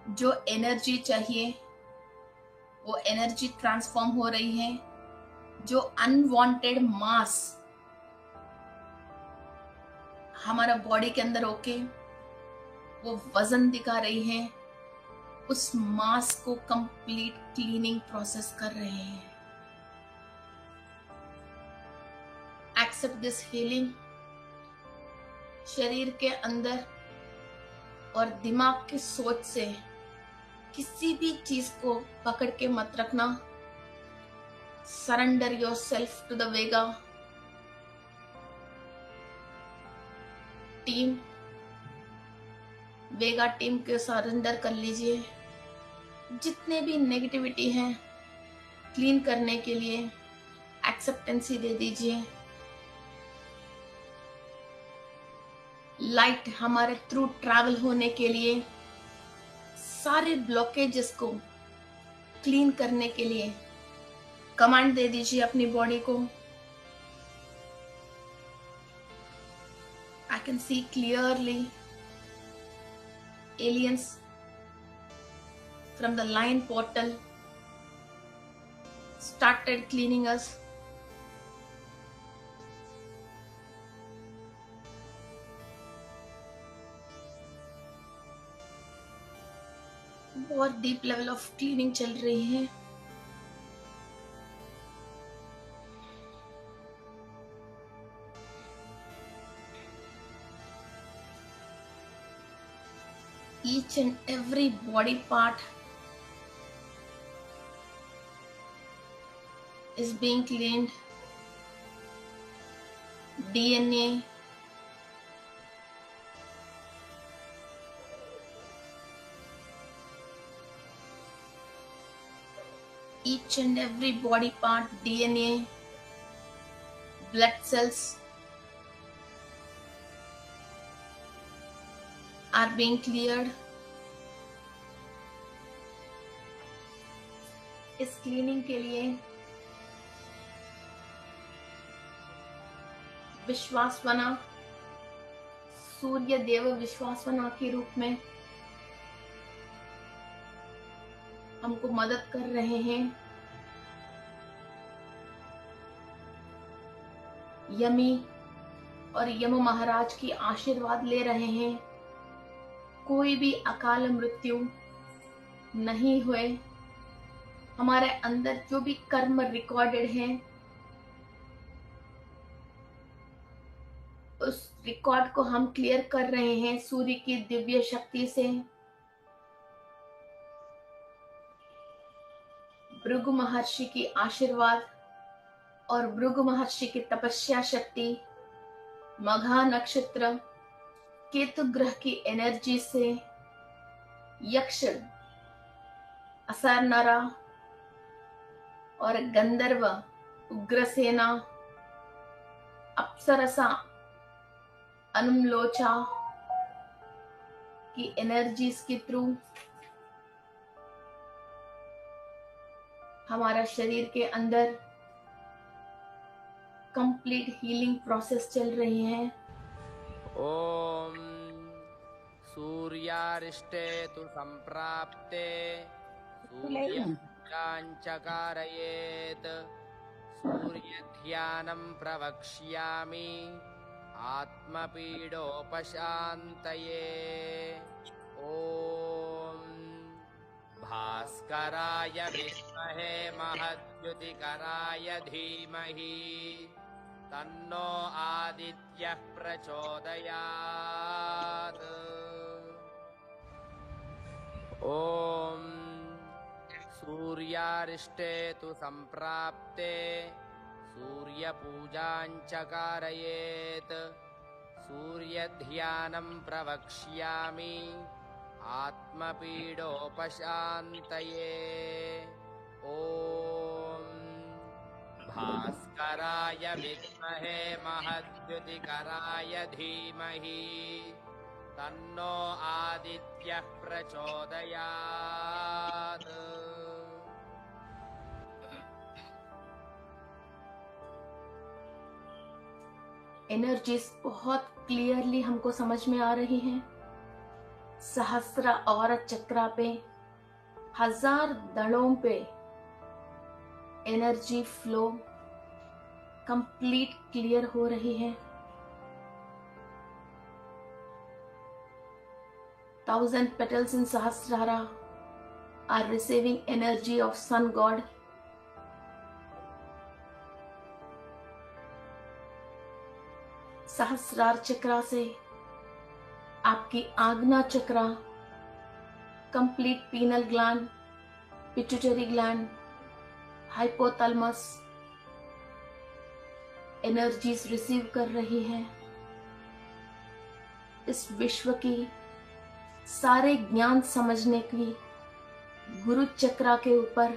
जो एनर्जी चाहिए वो एनर्जी ट्रांसफॉर्म हो रही है। जो अनवांटेड मास हमारा बॉडी के अंदर होके वो वजन दिखा रही है, उस मास को कंप्लीट क्लीनिंग प्रोसेस कर रहे हैं। Accept this healing. शरीर के अंदर और दिमाग की सोच से किसी भी चीज को पकड़ के मत रखना। Surrender yourself to the Vega team. Vega team के सरेंडर कर लीजिए। जितने भी नेगेटिविटी हैं क्लीन करने के लिए एक्सेप्टेंसी दे दीजिए। लाइट हमारे थ्रू ट्रैवल होने के लिए सारे ब्लॉकेजेस को क्लीन करने के लिए कमांड दे दीजिए अपनी बॉडी को। I can see clearly aliens from the line portal started cleaning us. और डीप लेवल ऑफ क्लीनिंग चल रही है। Each and every body part is being cleaned. DNA, each and every body part, DNA, blood cells are being cleared. इस cleaning के लिए विश्वासवना, सूर्य देव विश्वासवना के रूप में हमको मदद कर रहे हैं। यमी और यम महाराज की आशीर्वाद ले रहे हैं। कोई भी अकाल मृत्यु नहीं हुए। हमारे अंदर जो भी कर्म रिकॉर्डेड है, उस रिकॉर्ड को हम क्लियर कर रहे हैं सूर्य की दिव्य शक्ति से। भृगु महर्षि की आशीर्वाद और भृगु महर्षि की तपस्या शक्ति, मघा नक्षत्र, केतु ग्रह की एनर्जी से यक्ष, असर नरा और गंधर्व, उग्रसेना, अप्सरसा, अनुमलोचा की एनर्जीज के थ्रू हमारा शरीर के अंदर कंप्लीट हीलिंग प्रोसेस चल रही है। ओम सूर्यारिष्टे तु संप्राप्ते सूर्यपूजाञ्च सूर्यध्यानं प्रवक्ष्यामि आत्मपीडोपशान्तये। ओम भास्कराय विद्महे महद्युतिकराय धीमहि तन्नो आदित्यः प्रचोदयात्। ओम सूर्यारिष्टे तु संप्राप्ते सूर्यपूजाञ्च कारयेत् सूर्यध्यानं प्रवक्ष्यामि आत्मपीडोपशान्तये। ओम भास्कराय विद्महे महद्युतिकराय धीमहि तन्नो आदित्यः प्रचोदयात्। एनर्जीज बहुत क्लियरली हमको समझ में आ रही हैं। सहस्र और चक्रा पे, 1000 दड़ों पे एनर्जी फ्लो कंप्लीट क्लियर हो रही है। 1000 petals in Sahasrara are receiving energy of Sun God. सहस्रार चक्रा से आपकी Ajna chakra, complete pineal gland, pituitary gland, hypothalamus energies receive कर रही है। इस विश्व की सारे ज्ञान समझने की गुरु चक्रा के ऊपर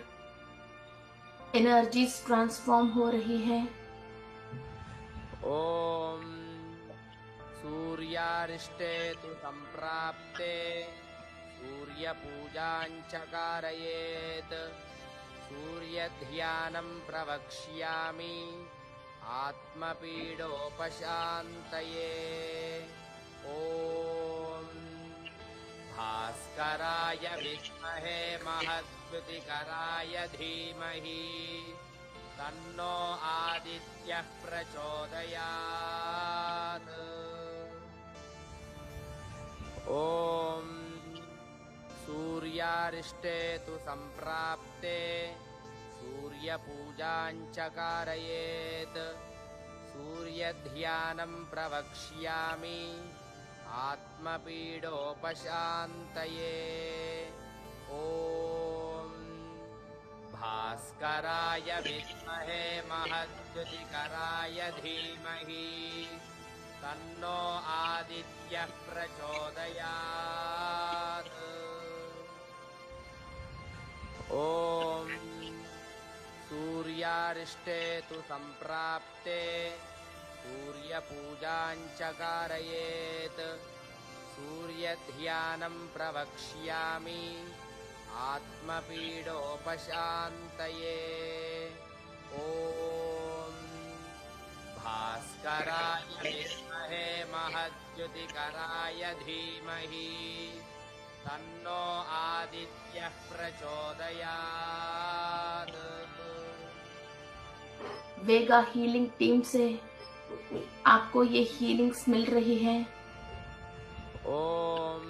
एनर्जीज ट्रांसफॉर्म हो रही है। ओम सूर्यारिष्टे तु संप्राप्ते सूर्यपूजाञ्च कारयेत् सूर्यध्यानं प्रवक्ष्यामि आत्मपीडोपशान्तये। ओम भास्कराय विद्महे महद्युतिकराय धीमहि तन्नो आदित्यः प्रचोदयात्। ओम सूर्यारिष्टे तु सम्प्राप्ते सूर्यपूजां च कारयेत् सूर्यध्यानं प्रवक्ष्यामि आत्मपीडोपशान्तये ॐ भास्कराय विद्महे महद्युतिकराय धीमहि तन्नो आदित्यः प्रचोदयात् ॐ सूर्यारिष्टे तु सम्प्राप्ते सूर्यपूजां च कारयेत् सूर्यध्यानं प्रवक्ष्यामि आत्मपीडोपशान्तये ॐ भास्कराय विद्महे महद्युतिकराय धीमहि तन्नो आदित्यः प्रचोदयात्। वेगा हीलिंग टीम से आपको ये हीलिंग्स मिल रही है। ॐ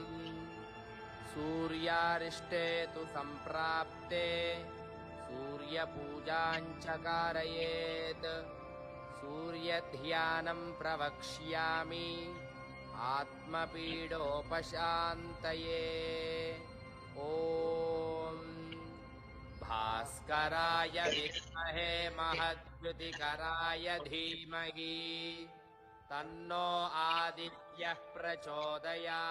सूर्यारिष्टे तु सम्प्राप्ते सूर्यपूजां च कारयेत् सूर्यध्यानं प्रवक्ष्यामि आत्मपीडोपशान्तये ॐ भास्कराय विद्महे महद्युतिकराय धीमहि तन्नो आदित्यः प्रचोदयात्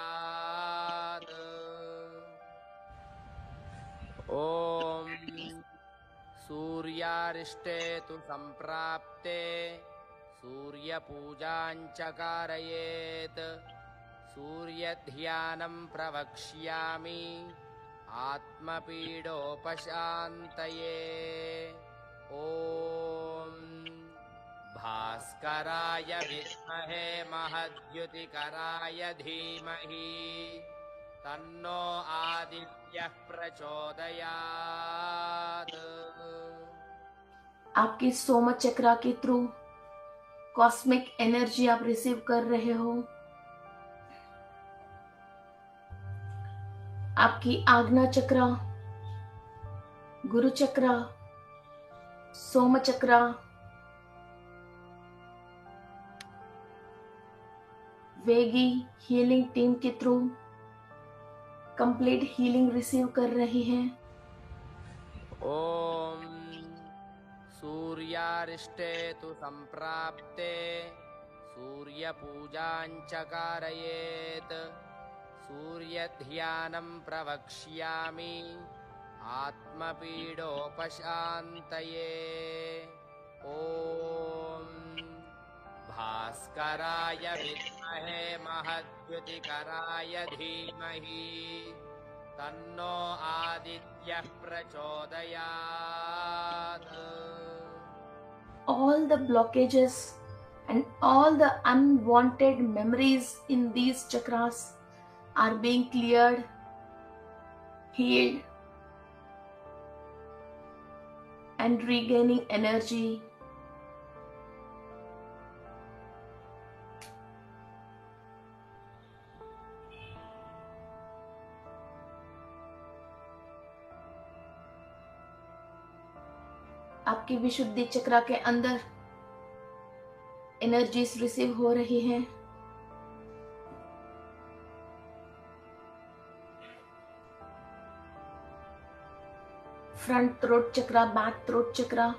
ॐ सूर्यारिष्टे तु सम्प्राप्ते सूर्यपूजां च कारयेत् सूर्यध्यानं प्रवक्ष्यामि आत्मपीडोपशान्तये ॐ भास्कराय विद्महे महद्युतिकराय धीमहि तन्नो आदित्यः प्रचोदयात्। आपकी सोम चक्रा के थ्रू कॉस्मिक एनर्जी आप रिसीव कर रहे हो। आपकी आज्ञा चक्रा, गुरु चक्रा, सोम चक्रा, वेगी हीलिंग टीम के थ्रू कंप्लीट हीलिंग रिसीव कर रही है। ॐ सूर्यारिष्टे तु सम्प्राप्ते सूर्यपूजां च कारयेत् सूर्यध्यानं प्रवक्ष्यामि आत्मपीडोपशान्तये ॐ भास्कराय विद्महे महद्युतिकराय धीमहि तन्नो आदित्यः प्रचोदयात्। All the blockages and all the unwanted memories in these chakras are being cleared, healed, and regaining energy. आपकी विशुद्धि चक्रा के अंदर एनर्जीज रिसीव हो रही हैं। फ्रंट थ्रोट चक्रा, बैक थ्रोट चक्रा,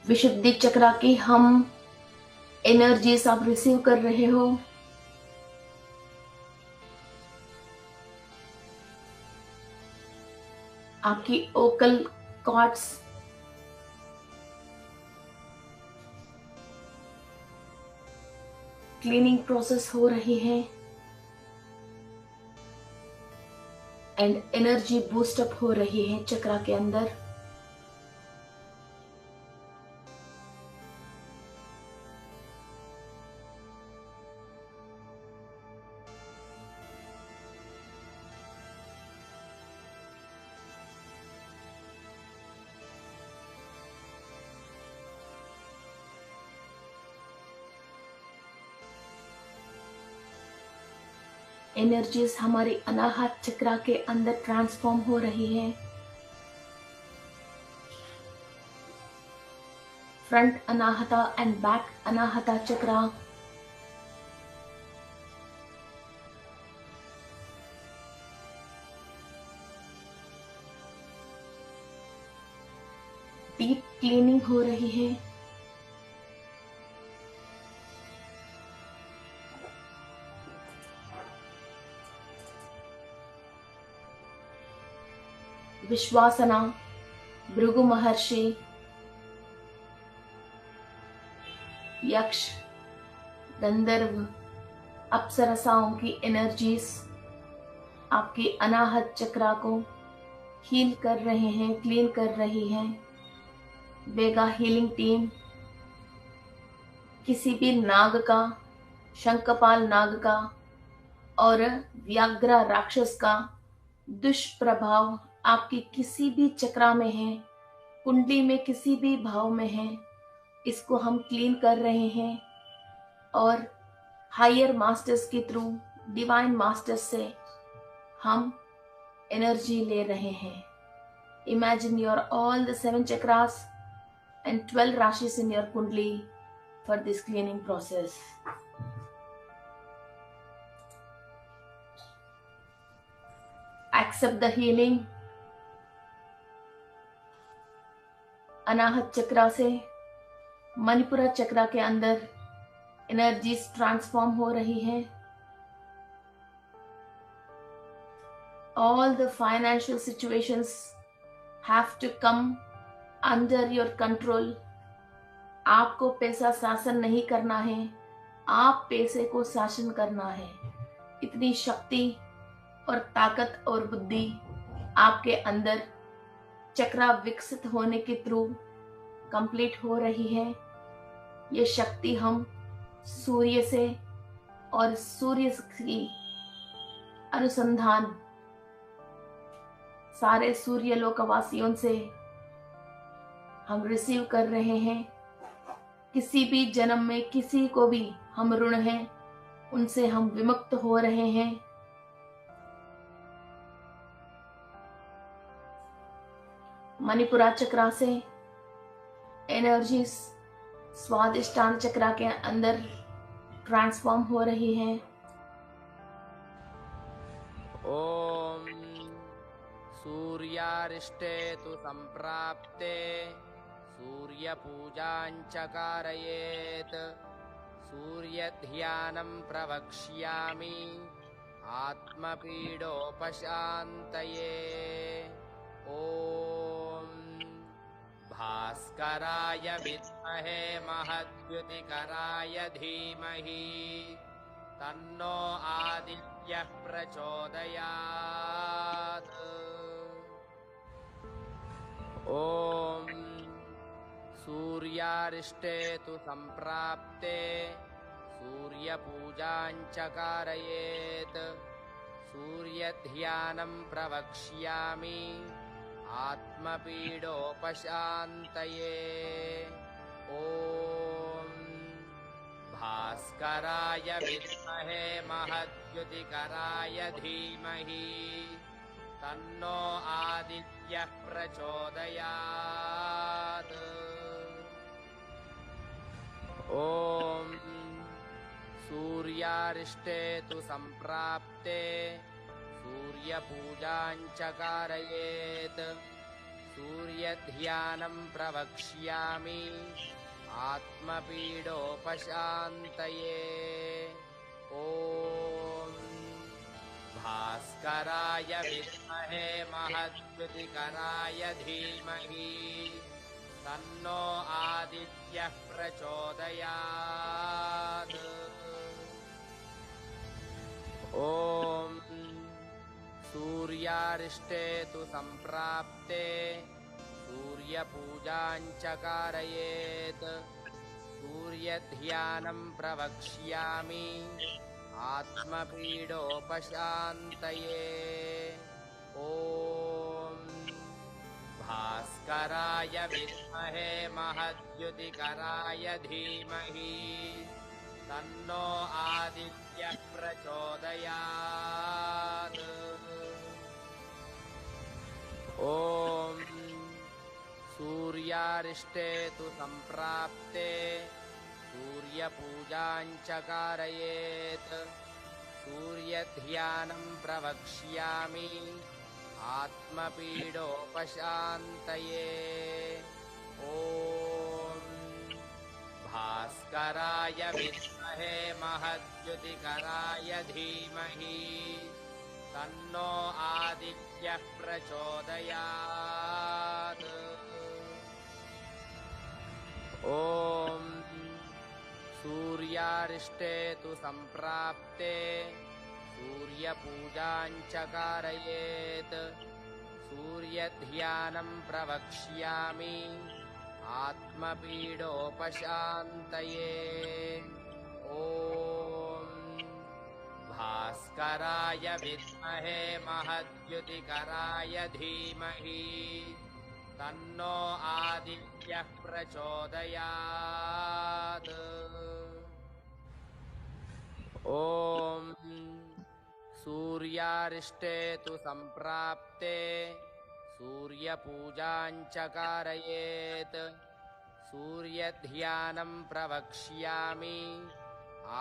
विशुद्धि चक्रा की हम एनर्जीज आप रिसीव कर रहे हो। आपकी ओकल कॉर्ड्स क्लीनिंग प्रोसेस हो रही है एंड एनर्जी बूस्ट अप हो रही है चक्रा के अंदर। एनर्जीज हमारी अनाहत चक्रा के अंदर ट्रांसफॉर्म हो रही है। Front Anahata and back Anahata chakra deep cleaning हो रही है। विश्वासना, भृगु महर्षि, यक्ष, गंधर्व, अप्सरसाओं की एनर्जीज आपकी अनाहत चक्रा को हील कर रहे हैं, क्लीन कर रही हैं। वेगा हीलिंग टीम किसी भी नाग का, शंखपाल नाग का और व्याघ्र राक्षस का दुष्प्रभाव आपकी किसी भी चक्रा में है, कुंडली में किसी भी भाव में है, इसको हम क्लीन कर रहे हैं और हायर मास्टर्स के थ्रू, डिवाइन मास्टर्स से हम एनर्जी ले रहे हैं। Imagine your all the 7 chakras and 12 rashis in your kundli for this cleaning process. Accept the healing. अनाहत चक्रा से मणिपुरा चक्रा के अंदर एनर्जीज ट्रांसफॉर्म हो रही है। All the financial situations have to come under your control. आपको पैसा शासन नहीं करना है, आप पैसे को शासन करना है। इतनी शक्ति और ताकत और बुद्धि आपके अंदर चक्रा विकसित होने के थ्रू कंप्लीट हो रही है। ये शक्ति हम सूर्य से और सूर्य की अनुसंधान सारे सूर्यलोकवासियों से हम रिसीव कर रहे हैं। किसी भी जन्म में किसी को भी हम ऋण हैं, उनसे हम विमुक्त हो रहे हैं। मणिपुरा चक्रा से एनर्जी स्वादिष्टान चक्रा के अंदर ट्रांसफॉर्म हो रही है। ओम सूर्यारिष्टे तु संप्राप्ते सूर्यपूजाञ्च कारयेत् सूर्यध्यानं प्रवक्ष्यामि आत्मपीडोपशान्तये। ॐ भास्कराय विद्महे महद्युतिकराय धीमहि तन्नो आदित्यः प्रचोदयात्। ॐ सूर्यारिष्टे तु संप्राप्ते सूर्यपूजाञ्च कारयेत् सूर्यध्यानं प्रवक्ष्यामि आत्मपीडोपशान्तये। ॐ भास्कराय विद्महे महद्युतिकराय धीमहि तन्नो आदित्यः प्रचोदयात्। ॐ सूर्यारिष्टे तु संप्राप्ते सूर्यपूजाञ्च कारयेत् सूर्यध्यानं प्रवक्ष्यामि आत्मपीडोपशान्तये। ॐ भास्कराय विद्महे महद्युतिकराय धीमहि तन्नो आदित्यः प्रचोदयात्। ॐ सूर्यारिष्टे तु सम्प्राप्ते सूर्यपूजां च कारयेत्। सूर्यध्यानं प्रवक्ष्यामि आत्मपीडोपशान्तये। ॐ भास्कराय विद्महे महद्युतिकराय धीमहि तन्नो आदित्यः प्रचोदयात्। ॐ सूर्यारिष्टे तु सम्प्राप्ते सूर्यपूजां च कारयेत्। सूर्यध्यानं प्रवक्ष्यामि आत्मपीडोपशान्तये। ॐ भास्कराय विद्महे महद्युतिकराय धीमहि तन्नो आदित्यः प्रचोदयात्। ॐ सूर्यारिष्टे तु सम्प्राप्ते सूर्यपूजां च कारयेत्। सूर्यध्यानं प्रवक्ष्यामि आत्मपीडोपशान्तये। ॐ भास्कराय विद्महे महद्युतिकराय धीमहि तन्नो आदित्यः प्रचोदयात्। ॐ सूर्यारिष्टे तु सम्प्राप्ते सूर्यपूजां च कारयेत्। सूर्यध्यानं प्रवक्ष्यामि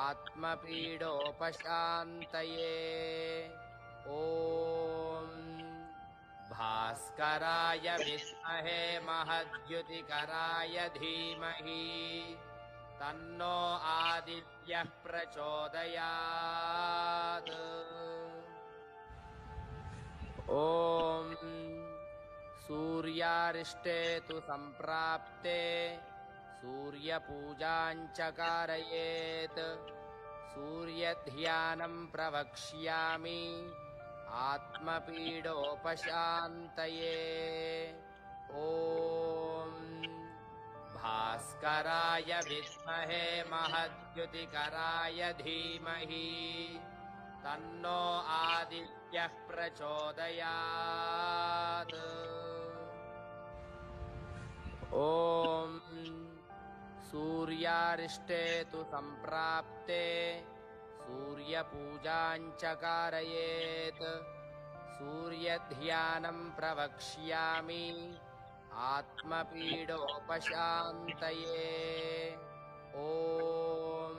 आत्मपीडोपशान्तये। ॐ भास्कराय विद्महे महद्युतिकराय धीमहि तन्नो आदित्यः प्रचोदयात्। ॐ सूर्यारिष्टे तु सम्प्राप्ते सूर्यपूजां च कारयेत्। सूर्यध्यानं प्रवक्ष्यामि आत्मपीडोपशान्तये। ॐ भास्कराय विद्महे महद्युतिकराय धीमहि तन्नो आदित्यः प्रचोदयात्। ॐ सूर्यारिष्टे तु सम्प्राप्ते सूर्यपूजां च कारयेत्। सूर्यध्यानं प्रवक्ष्यामि आत्मपीडोपशान्तये। ॐ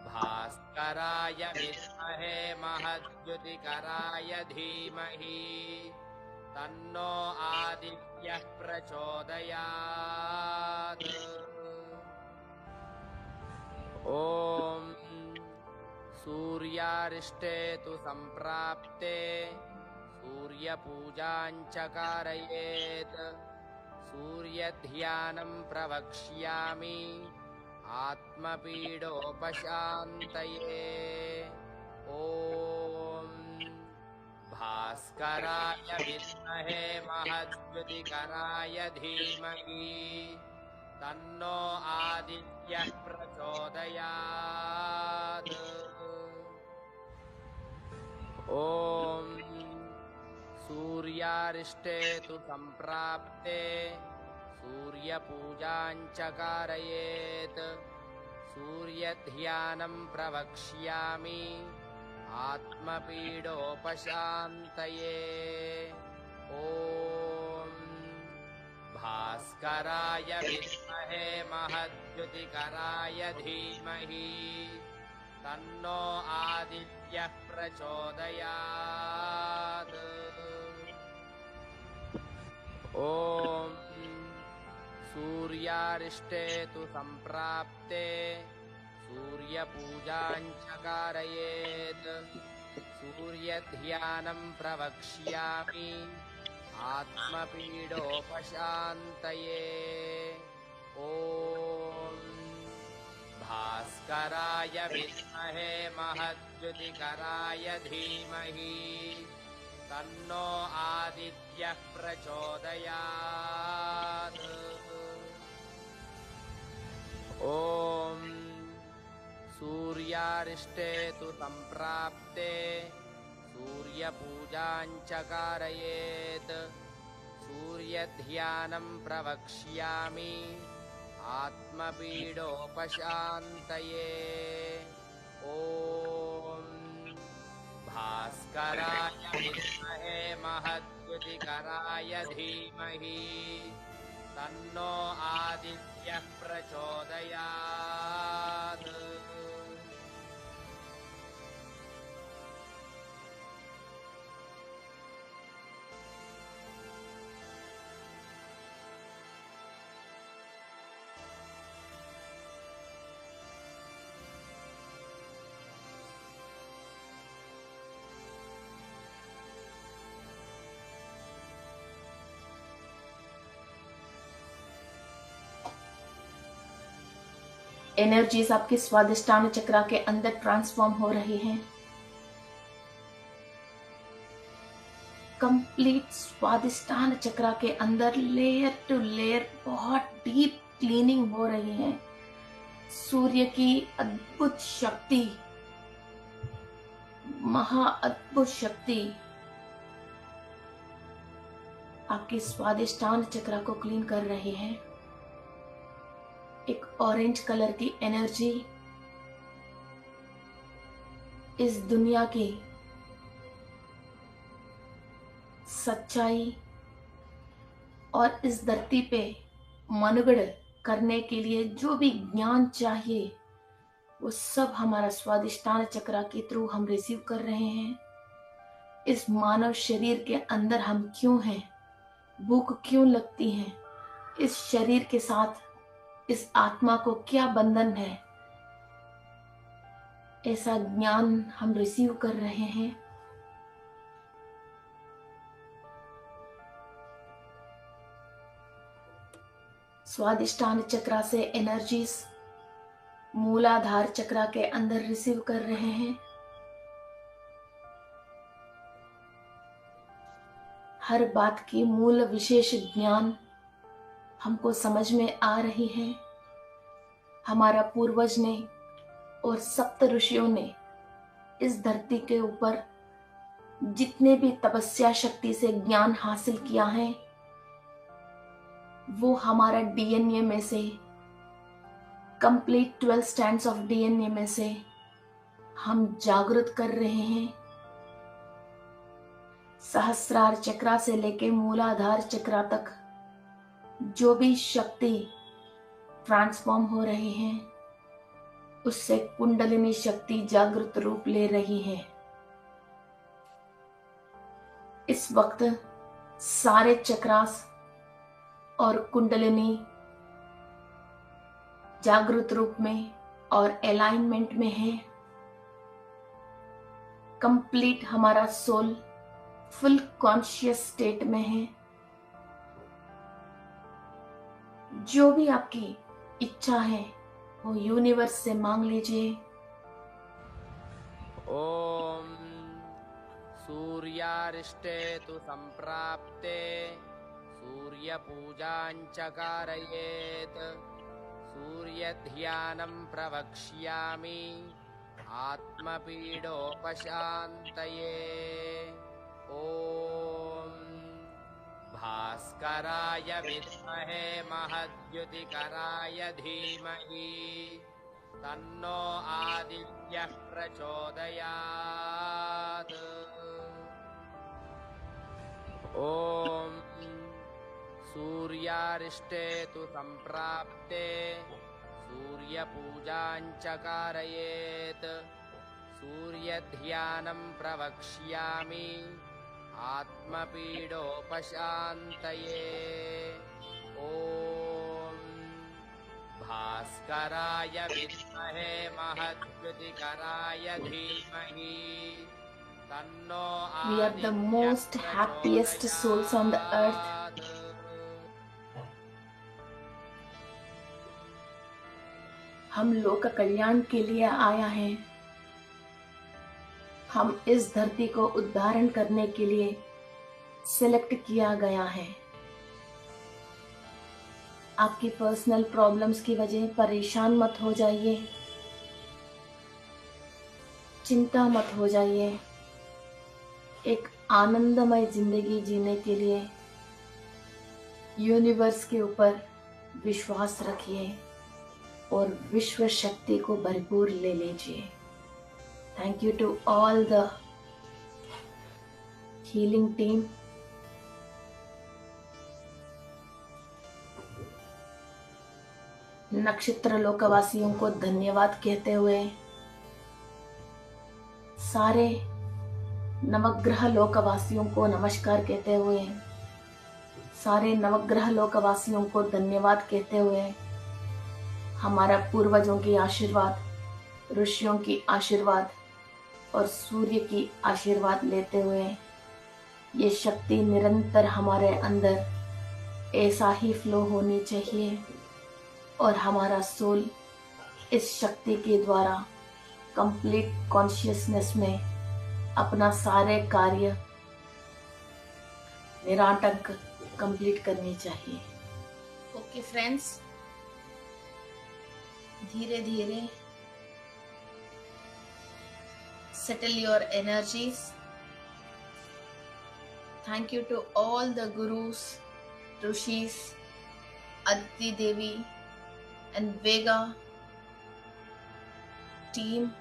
भास्कराय विद्महे महद्युतिकराय धीमहि तन्नो आदित्यः प्रचोदयात्। ॐ सूर्यारिष्टे तु सम्प्राप्ते सूर्यपूजां च कारयेत्। सूर्यध्यानं प्रवक्ष्यामि आत्मपीडोपशान्तये। ॐ भास्कराय विद्महे महद्युतिकराय धीमहि तन्नो आदित्यः प्रचोदयात्। ॐ सूर्यारिष्टे तु सम्प्राप्ते सूर्यपूजां च कारयेत्। सूर्यध्यानं प्रवक्ष्यामि आत्मपीडोपशान्तये। ॐ भास्कराय विद्महे महद्युतिकराय धीमहि तन्नो आदित्यः प्रचोदयात्। ॐ सूर्यारिष्टे तु सम्प्राप्ते सूर्यपूजां च कारयेत्। सूर्यध्यानं प्रवक्ष्यामि आत्मपीडोपशान्तये ॐ भास्कराय विद्महे महद्युतिकराय धीमहि तन्नो आदित्यः प्रचोदयात् ॐ सूर्यारिष्टे तु सम्प्राप्ते सूर्यपूजां च कारयेत् सूर्यध्यानं प्रवक्ष्यामि आत्मपीडोपशान्तये ॐ भास्कराय विद्महे महद्युतिकराय धीमहि तन्नो आदित्यः प्रचोदयात् एनर्जीज आपके स्वादिष्टान चक्रा के अंदर ट्रांसफॉर्म हो रही हैं। कंप्लीट स्वादिष्टान चक्रा के अंदर लेयर टू लेयर बहुत डीप क्लीनिंग हो रही है। सूर्य की अद्भुत शक्ति, महा अद्भुत शक्ति आपके स्वादिष्टान चक्रा को क्लीन कर रही है। एक ऑरेंज कलर की एनर्जी इस दुनिया की सच्चाई और इस धरती पे मनगढ़ करने के लिए जो भी ज्ञान चाहिए वो सब हमारा स्वादिष्टान चक्रा के थ्रू हम रिसीव कर रहे हैं। इस मानव शरीर के अंदर हम क्यों हैं, भूख क्यों लगती है, इस शरीर के साथ इस आत्मा को क्या बंधन है, ऐसा ज्ञान हम रिसीव कर रहे हैं। स्वादिष्टान चक्रा से एनर्जीज मूलाधार चक्रा के अंदर रिसीव कर रहे हैं। हर बात की मूल विशेष ज्ञान हमको समझ में आ रही है। हमारा पूर्वज ने और सप्त ऋषियों ने इस धरती के ऊपर जितने भी तपस्या शक्ति से ज्ञान हासिल किया है वो हमारा डीएनए में से, कंप्लीट 12 स्टैंड्स ऑफ डीएनए में से हम जागृत कर रहे हैं। सहस्रार चक्रा से लेके मूलाधार चक्रा तक जो भी शक्ति ट्रांसफॉर्म हो रही है उससे कुंडलिनी शक्ति जागृत रूप ले रही है। इस वक्त सारे चक्रास और कुंडलिनी जागृत रूप में और अलाइनमेंट में है। कंप्लीट हमारा सोल फुल कॉन्शियस स्टेट में है। जो भी आपकी इच्छा है वो यूनिवर्स से मांग लीजिए। ॐ सूर्यारिष्टे तु सम्प्राप्ते सूर्यपूजां च कारयेत् सूर्यध्यानं प्रवक्ष्यामि आत्मपीडोपशान्तये ॐ भास्कराय विद्महे महद्युतिकराय धीमहि तन्नो आदित्यः प्रचोदयात् ॐ सूर्यारिष्टे तु सम्प्राप्ते सूर्यपूजां च कारयेत् सूर्यध्यानं प्रवक्ष्यामि आत्मपीडोपशान्तये ॐ भास्कराय विद्महे महद्युतिकराय धीमहि तन्नो We are the most happiest souls on the earth. हम लोक कल्याण के लिए आया है। हम इस धरती को उद्धारण करने के लिए सिलेक्ट किया गया है। आपकी पर्सनल प्रॉब्लम्स की वजह परेशान मत हो जाइए, चिंता मत हो जाइए। एक आनंदमय जिंदगी जीने के लिए यूनिवर्स के ऊपर विश्वास रखिए और विश्व शक्ति को भरपूर ले लीजिए। Thank you to all the healing team. नक्षत्र लोकवासियों को धन्यवाद कहते हुए, सारे नवग्रह लोकवासियों को नमस्कार कहते हुए, सारे नवग्रह लोकवासियों को धन्यवाद कहते हुए, हमारा पूर्वजों की आशीर्वाद, ऋषियों की आशीर्वाद और सूर्य की आशीर्वाद लेते हुए, ये शक्ति निरंतर हमारे अंदर ऐसा ही फ्लो होनी चाहिए और हमारा सोल इस शक्ति के द्वारा कंप्लीट कॉन्शियसनेस में अपना सारे कार्य निराटक कंप्लीट करनी चाहिए। ओके फ्रेंड्स, धीरे धीरे settle your energies. Thank you to all the gurus, rishis, Aditi Devi and Vega team,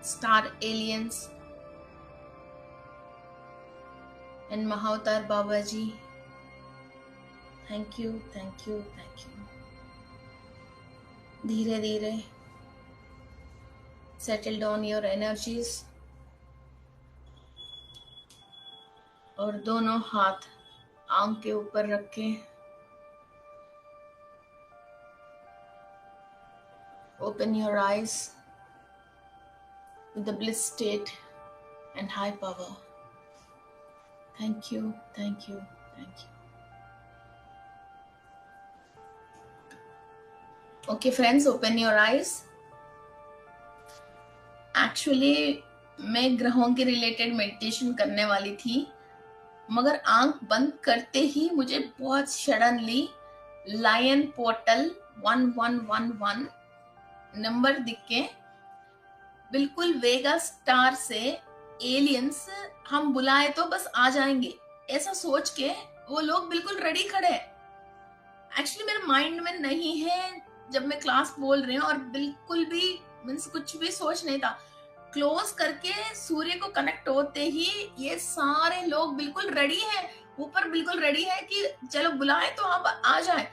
Star Aliens and Mahavatar Babaji. Thank you, thank you, thank you. धीरे धीरे settle down your energies और दोनों हाथ आंख के ऊपर रखें। Open your eyes with the bliss state and high power. Thank you, thank you, thank you. Okay friends, open your eyes. Actually मैं ग्रहों के रिलेटेड मेडिटेशन करने वाली थी, मगर आंख बंद करते ही मुझे बहुत सडनली लायन पोर्टल 1111 नंबर दिख के, बिल्कुल वेगा स्टार से एलियंस हम बुलाए तो बस आ जाएंगे, ऐसा सोच के वो लोग बिल्कुल रेडी खड़े हैं। एक्चुअली मेरे माइंड में नहीं है जब मैं क्लास बोल रही हूँ, और बिल्कुल भी मीन्स कुछ भी सोच नहीं था। क्लोज करके सूर्य को कनेक्ट होते ही ये सारे लोग बिल्कुल रेडी हैं, ऊपर बिल्कुल रेडी है कि चलो बुलाए तो आप आ जाए।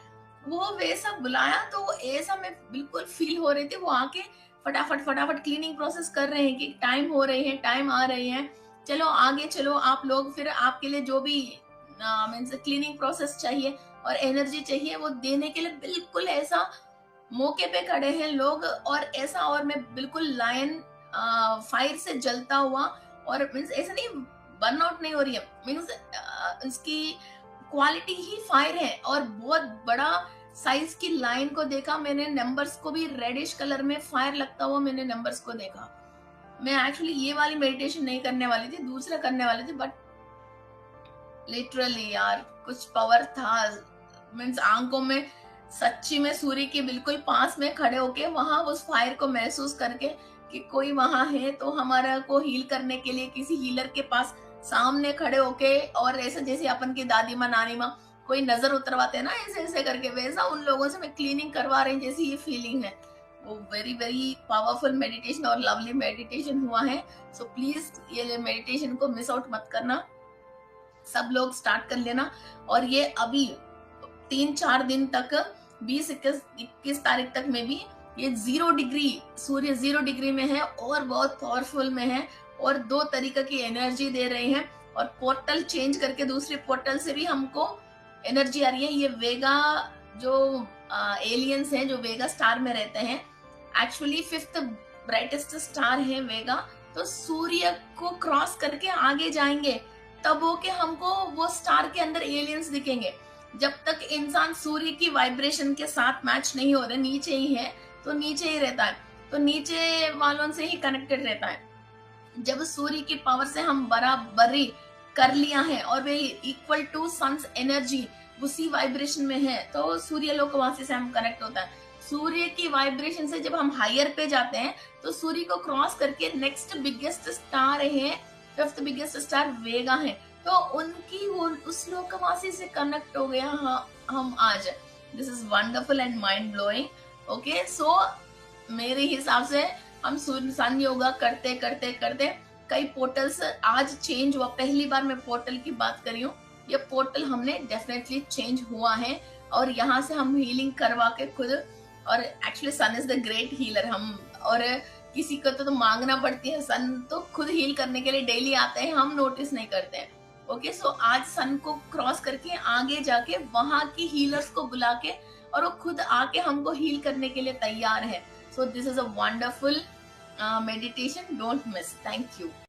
वो वैसा बुलाया तो ऐसा मैं बिल्कुल फील हो रही थी। वो आके फटाफट फटाफट क्लीनिंग प्रोसेस कर रहे हैं कि टाइम हो रही है, टाइम आ रही है, चलो आगे चलो आप लोग, फिर आपके लिए जो भी मीन्स क्लीनिंग प्रोसेस चाहिए और एनर्जी चाहिए वो देने के लिए बिल्कुल ऐसा मौके पे खड़े हैं लोग। और ऐसा, और मैं बिल्कुल लायन फायर से जलता हुआ, और मीन्स ऐसा नहीं बर्न आउट नहीं हो रही है, मीन्स इसकी क्वालिटी ही फायर है। और बहुत बड़ा साइज की लाइन को देखा मैंने, नंबर्स को भी रेडिश कलर में फायर लगता हुआ मैंने नंबर्स को देखा। मैं एक्चुअली ये वाली मेडिटेशन नहीं करने वाली थी, दूसरा करने वाली थी, बट लिटरली यार कुछ पावर था। मीन्स आंखों में सच्ची में सूर्य के बिल्कुल पास में खड़े होके वहां उस फायर को महसूस करके कि कोई वहां है तो हमारा को हील करने के लिए किसी हीलर के पास सामने खड़े होके, और ऐसा जैसे अपन की दादी माँ नानी माँ कोई नजर उतरवाते हैं ना ऐसे ऐसे करके, वैसा उन लोगों से मैं क्लीनिंग करवा रही जैसी ये फीलिंग है। वो वेरी वेरी पावरफुल मेडिटेशन और लवली मेडिटेशन हुआ है। सो प्लीज ये मेडिटेशन को मिस आउट मत करना, सब लोग स्टार्ट कर लेना। और ये अभी 3-4 दिन तक 20-21 तारीख तक में भी ये 0 डिग्री, सूर्य 0 डिग्री में है और बहुत पावरफुल में है, और 2 तरीके की एनर्जी दे रहे हैं। और पोर्टल चेंज करके दूसरे पोर्टल से भी हमको एनर्जी आ रही है। ये वेगा जो एलियंस हैं जो वेगा स्टार में रहते हैं, एक्चुअली 5th ब्राइटेस्ट स्टार है वेगा, तो सूर्य को क्रॉस करके आगे जाएंगे, तब वो के हमको वो स्टार के अंदर एलियंस दिखेंगे। जब तक इंसान सूर्य की वाइब्रेशन के साथ मैच नहीं हो रहे, नीचे ही है तो नीचे ही रहता है, तो नीचे वालों से ही कनेक्टेड रहता है। जब सूर्य की पावर से हम बराबरी कर लिया है और वे इक्वल टू सन्स एनर्जी उसी वाइब्रेशन में है, तो सूर्य लोकवासी से हम कनेक्ट होता है। सूर्य की वाइब्रेशन से जब हम हायर पे जाते हैं, तो सूर्य को क्रॉस करके नेक्स्ट बिगेस्ट स्टार है, फिफ्थ बिगेस्ट स्टार वेगा है, तो उनकी उस लोकवासी से कनेक्ट हो गया हम आज। This is wonderful and mind blowing. Okay, so मेरे हिसाब से हम सन योगा करते करते करते कई पोर्टल्स आज चेंज हुआ। पहली बार मैं पोर्टल की बात कर रही हूँ, ये पोर्टल हमने डेफिनेटली चेंज हुआ है, और यहाँ से हम हीलिंग करवा के खुद, और actually sun is the great healer. हम और किसी को तो मांगना पड़ती है, सन तो खुद हील करने के लिए डेली आते हैं, हम नोटिस नहीं करते हैं। ओके, सो आज सन को क्रॉस करके आगे जाके वहां की हीलर्स को बुला के, और वो खुद आके हमको हील करने के लिए तैयार है। So this is a wonderful meditation. Don't miss. Thank you.